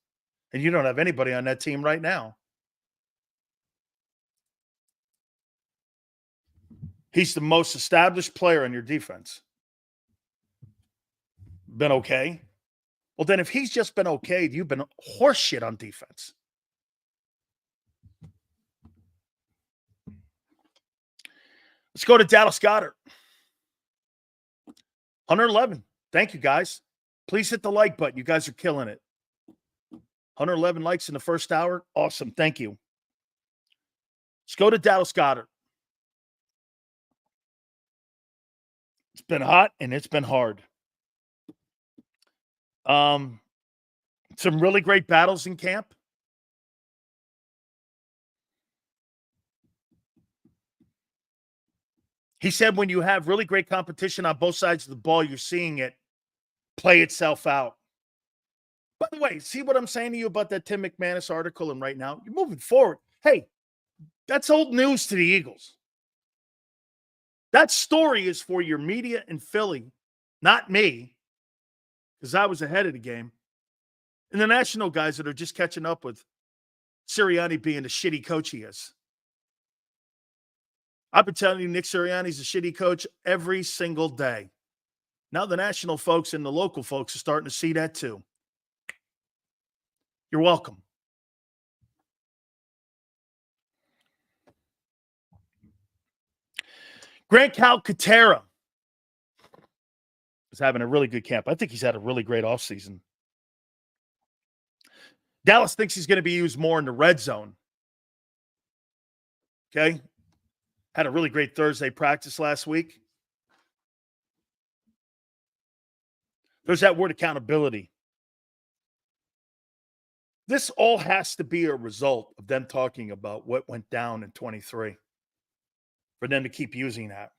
And you don't have anybody on that team right now. He's the most established player on your defense. Been okay? Well, then if he's just been okay, you've been horseshit on defense. Let's go to Dallas Goedert. 111. Thank you, guys. Please hit the like button. You guys are killing it. 111 likes in the first hour. Awesome. Thank you. Let's go to Dallas Goedert. It's been hot and it's been hard. Some really great battles in camp. He said when you have really great competition on both sides of the ball, you're seeing it play itself out. By the way, see what I'm saying to you about that Tim McManus article? And right now, you're moving forward. Hey, that's old news to the Eagles. That story is for your media in Philly, not me, because I was ahead of the game. And the national guys that are just catching up with Sirianni being the shitty coach he is. I've been telling you Nick Sirianni's a shitty coach every single day. Now the national folks and the local folks are starting to see that too. You're welcome. Grant Calcaterra is having a really good camp. I think he's had a really great offseason. Dallas thinks he's going to be used more in the red zone. Okay. Had a really great Thursday practice last week. There's that word accountability. This all has to be a result of them talking about what went down in 23 for them to keep using that.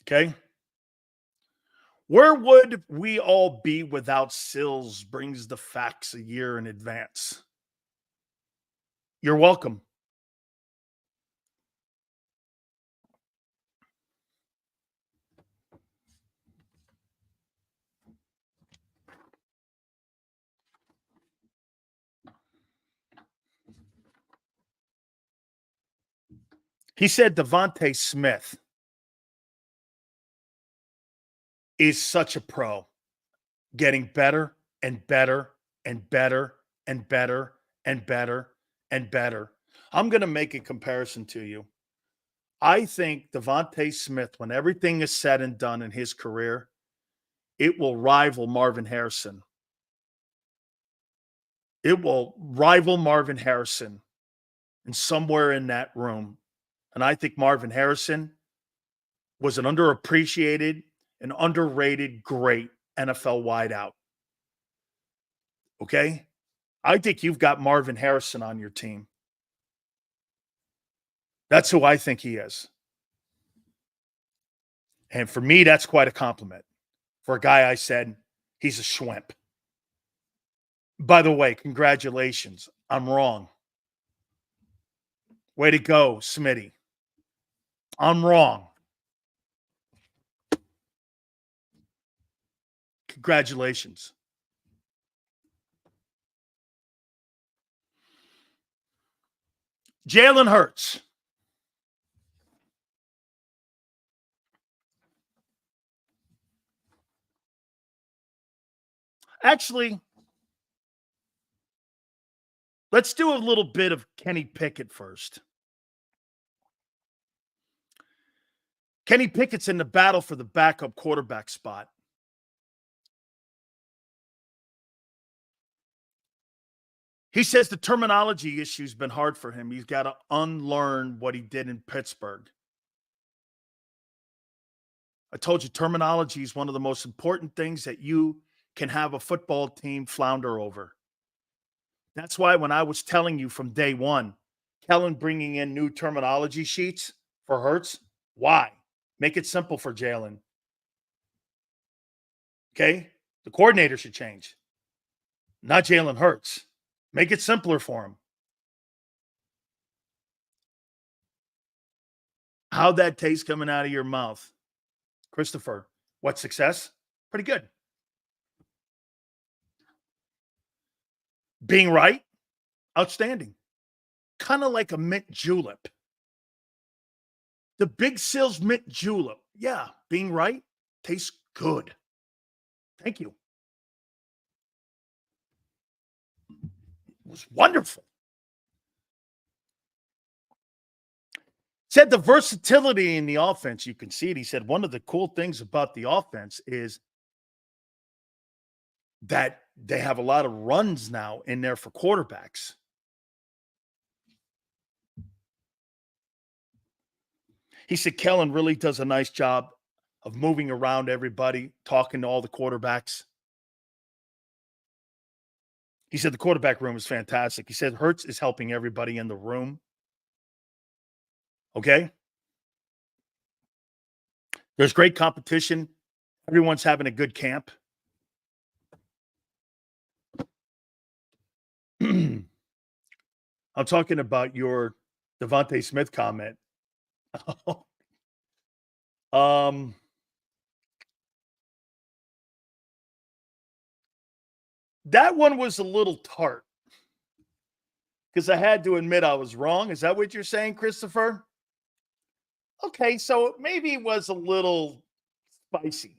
Okay. Where would we all be without Sills brings the facts a year in advance? You're welcome. He said Devonte Smith is such a pro, getting better and better and better and better and better and better. I'm going to make a comparison to you. I think Devonte Smith, when everything is said and done in his career, it will rival Marvin Harrison. It will rival Marvin Harrison and somewhere in that room. And I think Marvin Harrison was an underappreciated and underrated great NFL wideout. Okay? I think you've got Marvin Harrison on your team. That's who I think he is. And for me, that's quite a compliment. For a guy I said, he's a schwimp. By the way, congratulations. I'm wrong. Way to go, Smitty. I'm wrong. Congratulations. Jalen Hurts. Actually, let's do a little bit of Kenny Pickett first. Kenny Pickett's in the battle for the backup quarterback spot. He says the terminology issue's been hard for him. He's got to unlearn what he did in Pittsburgh. I told you terminology is one of the most important things that you can have a football team flounder over. That's why when I was telling you from day one, Kellen bringing in new terminology sheets for Hurts, why? Make it simple for Jalen. Okay? The coordinator should change, not Jalen Hurts. Make it simpler for him. How'd that taste coming out of your mouth? Christopher, what success? Pretty good. Being right? Outstanding. Kind of like a mint julep. The Big Sills mint julep. Yeah, being right tastes good. Thank you. It was wonderful. Said the versatility in the offense, you can see it. He said one of the cool things about the offense is that they have a lot of runs now in there for quarterbacks. He said Kellen really does a nice job of moving around everybody, talking to all the quarterbacks. He said the quarterback room is fantastic. He said Hurts is helping everybody in the room. Okay? There's great competition. Everyone's having a good camp. I'm talking about your Devonte Smith comment. That one was a little tart because I had to admit I was wrong. Is that what you're saying, Christopher? Okay, so maybe it was a little spicy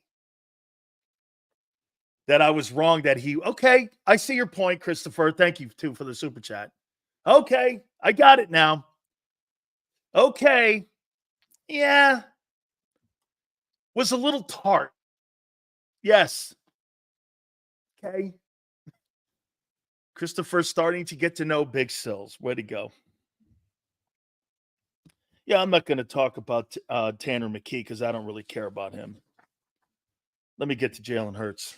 that I was wrong that he, okay, I see your point, Christopher. Thank you, too, for the super chat. Okay, I got it now. Okay, yeah, was a little tart. Yes. Okay. Christopher's starting to get to know Big Sills. Way to go. Yeah, I'm not going to talk about Tanner McKee because I don't really care about him. Let me get to Jalen Hurts.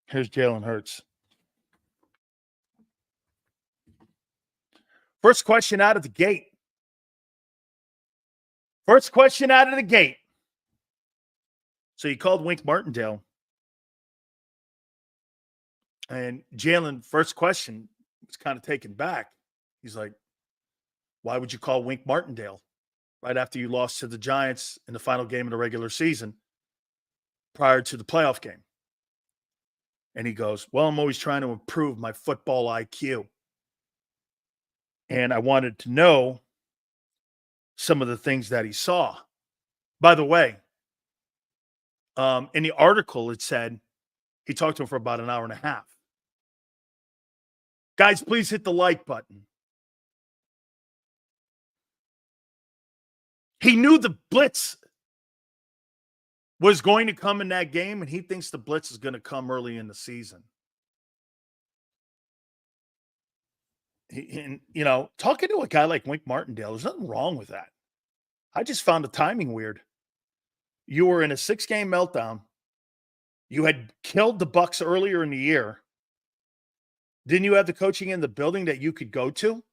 Here's Jalen Hurts. First question out of the gate. So he called Wink Martindale. And Jalen, first question, was kind of taken back. He's like, why would you call Wink Martindale right after you lost to the Giants in the final game of the regular season prior to the playoff game? And he goes, well, I'm always trying to improve my football IQ. And I wanted to know some of the things that he saw. By the way, in the article, it said he talked to him for about an hour and a half. Guys, please hit the like button. He knew the blitz was going to come in that game, and he thinks the blitz is going to come early in the season. And, you know, talking to a guy like Wink Martindale, there's nothing wrong with that. I just found the timing weird. You were in a 6-game meltdown. You had killed the Bucks earlier in the year. Didn't you have the coaching in the building that you could go to?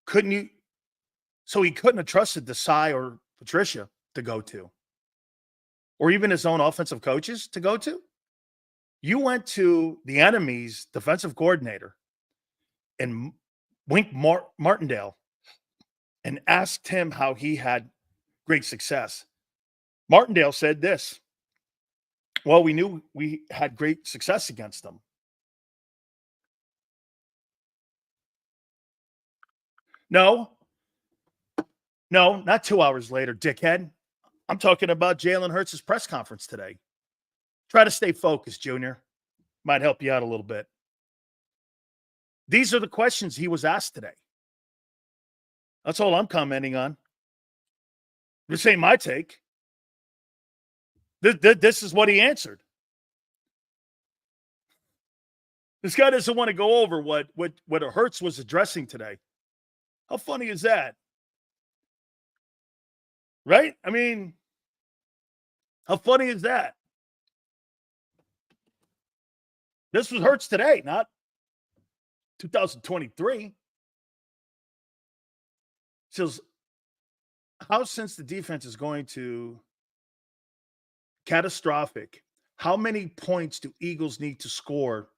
Couldn't you? So he couldn't have trusted Desai or Patricia to go to, or even his own offensive coaches to go to. You went to the enemy's defensive coordinator and Wink Martindale and asked him how he had great success. Martindale said this. Well, we knew we had great success against them. No, not 2 hours later, dickhead. I'm talking about Jalen Hurts' press conference today. Try to stay focused, Junior. Might help you out a little bit. These are the questions he was asked today. That's all I'm commenting on. This ain't my take. This is what he answered. This guy doesn't want to go over what Hurts was addressing today. How funny is that? Right? I mean, how funny is that? This was Hurts today, not 2023. Says, how since the defense is going to catastrophic, how many points do Eagles need to score?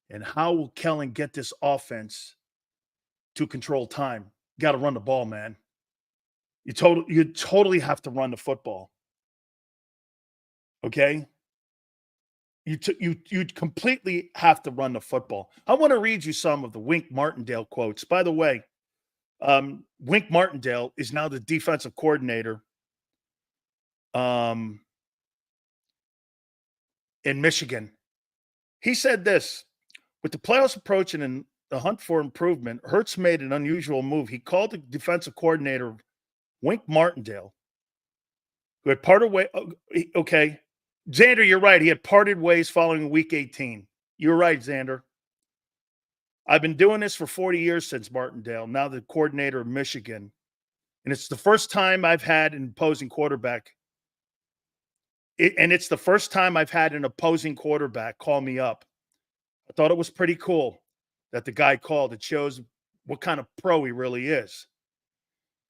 And how will Kellen get this offense to control time? Got to run the ball, man. You totally have to run the football. Okay? You completely have to run the football. I want to read you some of the Wink Martindale quotes. By the way, Wink Martindale is now the defensive coordinator in Michigan. He said this, with the playoffs approaching and the hunt for improvement, Hurts made an unusual move. He called the defensive coordinator, Wink Martindale, who had parted ways. Okay, Xander, you're right. He had parted ways following Week 18. You're right, Xander. I've been doing this for 40 years since Martindale, now the coordinator of Michigan. And it's the first time I've had an opposing quarterback. And it's the first time I've had an opposing quarterback call me up. I thought it was pretty cool that the guy called. It shows what kind of pro he really is.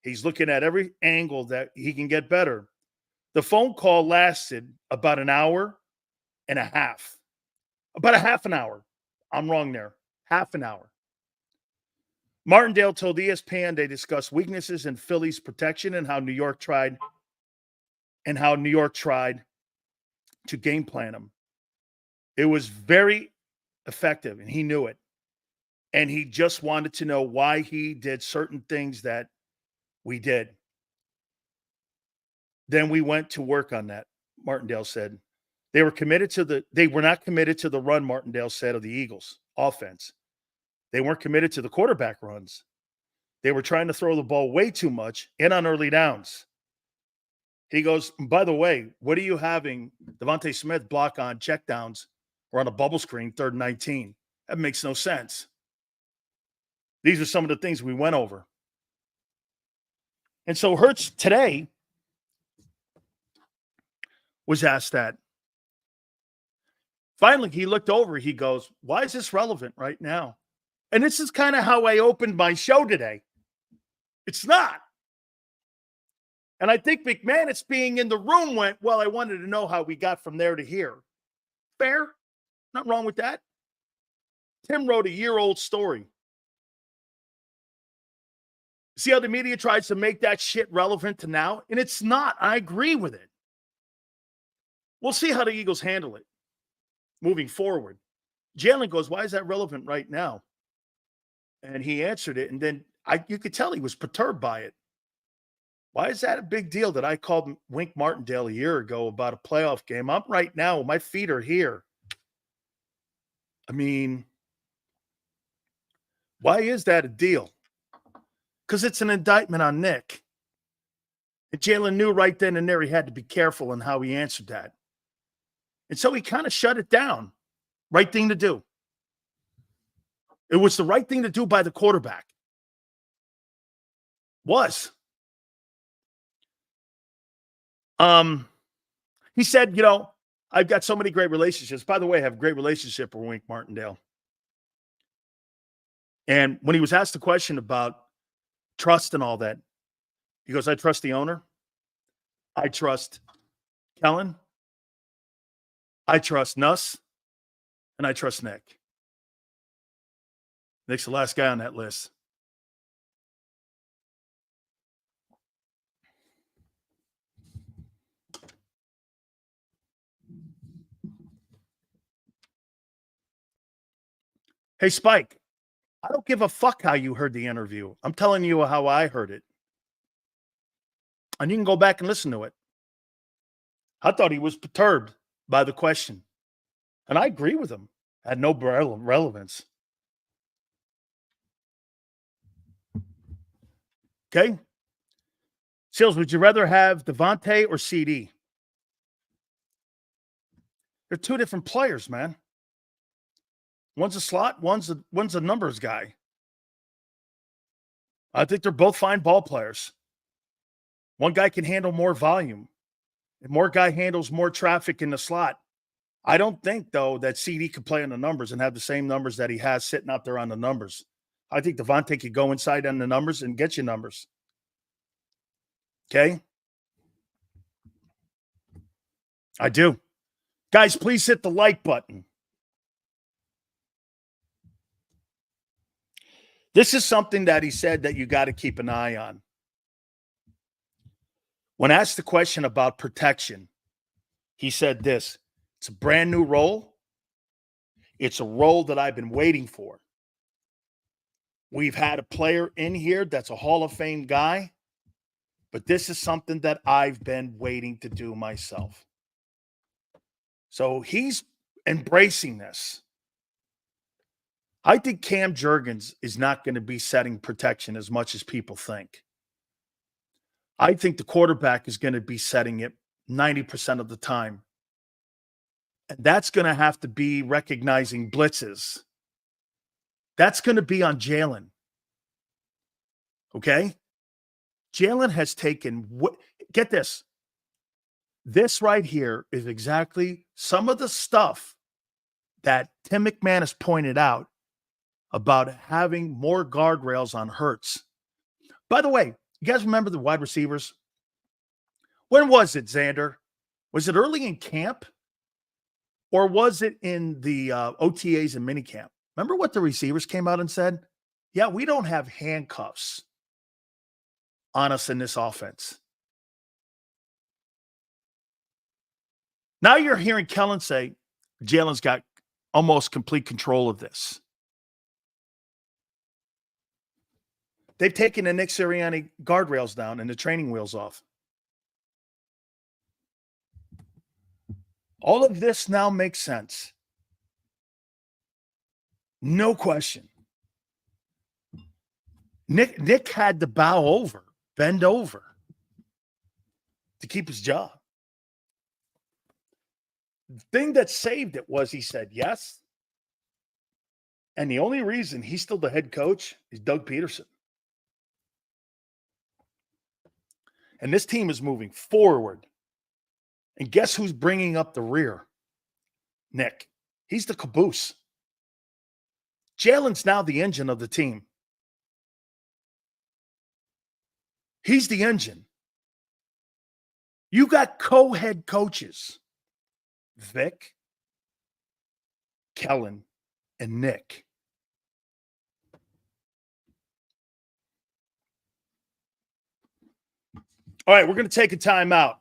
He's looking at every angle that he can get better. The phone call lasted about an hour and a half. About a half an hour. I'm wrong there. Half an hour. Martindale told ESPN they discussed weaknesses in Philly's protection and how New York tried to game plan him. It was very effective, and he knew it. And he just wanted to know why he did certain things that we did. Then we went to work on that, Martindale said. They were not committed to the run, Martindale said, of the Eagles offense. They weren't committed to the quarterback runs. They were trying to throw the ball way too much and on early downs. He goes, by the way, what are you having Devonte Smith block on checkdowns or on a bubble screen, 3rd and 19? That makes no sense. These are some of the things we went over. And so Hurts today was asked that. Finally, he looked over. He goes, why is this relevant right now? And this is kind of how I opened my show today. It's not. And I think McManus being in the room went, well, I wanted to know how we got from there to here. Fair. Not wrong with that. Tim wrote a year-old story. See how the media tries to make that shit relevant to now? And it's not. I agree with it. We'll see how the Eagles handle it moving forward. Jalen goes, why is that relevant right now? And he answered it, and then you could tell he was perturbed by it. Why is that a big deal that I called Wink Martindale a year ago about a playoff game? I'm right now, my feet are here. I mean, why is that a deal? Because it's an indictment on Nick. And Jalen knew right then and there he had to be careful in how he answered that. And so he kind of shut it down. Right thing to do. It was the right thing to do by the quarterback. Was. He said, I've got so many great relationships. By the way, I have a great relationship with Wink Martindale. And when he was asked the question about trust and all that, he goes, I trust the owner. I trust Kellen. I trust Nuss. And I trust Nick. Nick's the last guy on that list. Hey, Spike, I don't give a fuck how you heard the interview. I'm telling you how I heard it. And you can go back and listen to it. I thought he was perturbed by the question. And I agree with him. Had no relevance. Okay? Seals, would you rather have Devonte or CD? They're two different players, man. One's a slot, one's a numbers guy. I think they're both fine ball players. One guy can handle more volume. And more guy handles more traffic in the slot. I don't think, though, that CD could play on the numbers and have the same numbers that he has sitting out there on the numbers. I think Devonte could go inside on the numbers and get you numbers. Okay? I do. Guys, please hit the like button. This is something that he said that you got to keep an eye on. When asked the question about protection, he said this: it's a brand new role. It's a role that I've been waiting for. We've had a player in here that's a Hall of Fame guy, but this is something that I've been waiting to do myself. So he's embracing this. I think Cam Jurgens is not going to be setting protection as much as people think. I think the quarterback is going to be setting it 90% of the time. And that's going to have to be recognizing blitzes. That's going to be on Jalen. Okay? Jalen has taken get this. This right here is exactly some of the stuff that Tim McMahon has pointed out about having more guardrails on Hurts. By the way, you guys remember the wide receivers? When was it, Xander? Was it early in camp? Or was it in the OTAs and minicamp? Remember what the receivers came out and said? Yeah, we don't have handcuffs on us in this offense. Now you're hearing Kellen say Jalen's got almost complete control of this. They've taken the Nick Sirianni guardrails down and the training wheels off. All of this now makes sense. No question. Nick had to bend over to keep his job. The thing that saved it was he said yes. And the only reason he's still the head coach is Doug Peterson. And this team is moving forward. And guess who's bringing up the rear? Nick. He's the caboose. Jalen's now the engine of the team. He's the engine. You got co-head coaches, Vic, Kellen, and Nick. All right, we're going to take a timeout.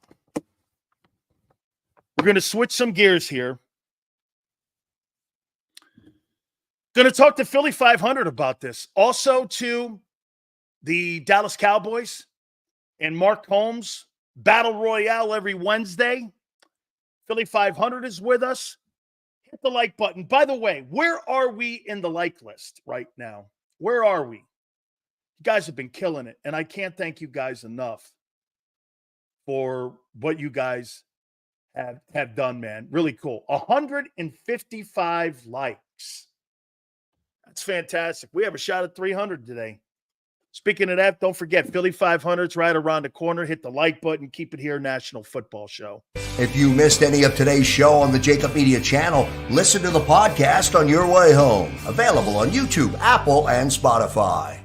We're going to switch some gears here. Going to talk to Philly 500 about this. Also to the Dallas Cowboys and Mark Holmes Battle Royale every Wednesday. Philly 500 is with us. Hit the like button. By the way, where are we in the like list right now? Where are we? You guys have been killing it, and I can't thank you guys enough for what you guys have done, man. Really cool. 155 likes. That's fantastic. We have a shot at 300 today. Speaking of that, don't forget, Philly 500's right around the corner. Hit the like button. Keep it here, National Football Show. If you missed any of today's show on the JAKIB Media channel, listen to the podcast on your way home. Available on YouTube, Apple, and Spotify.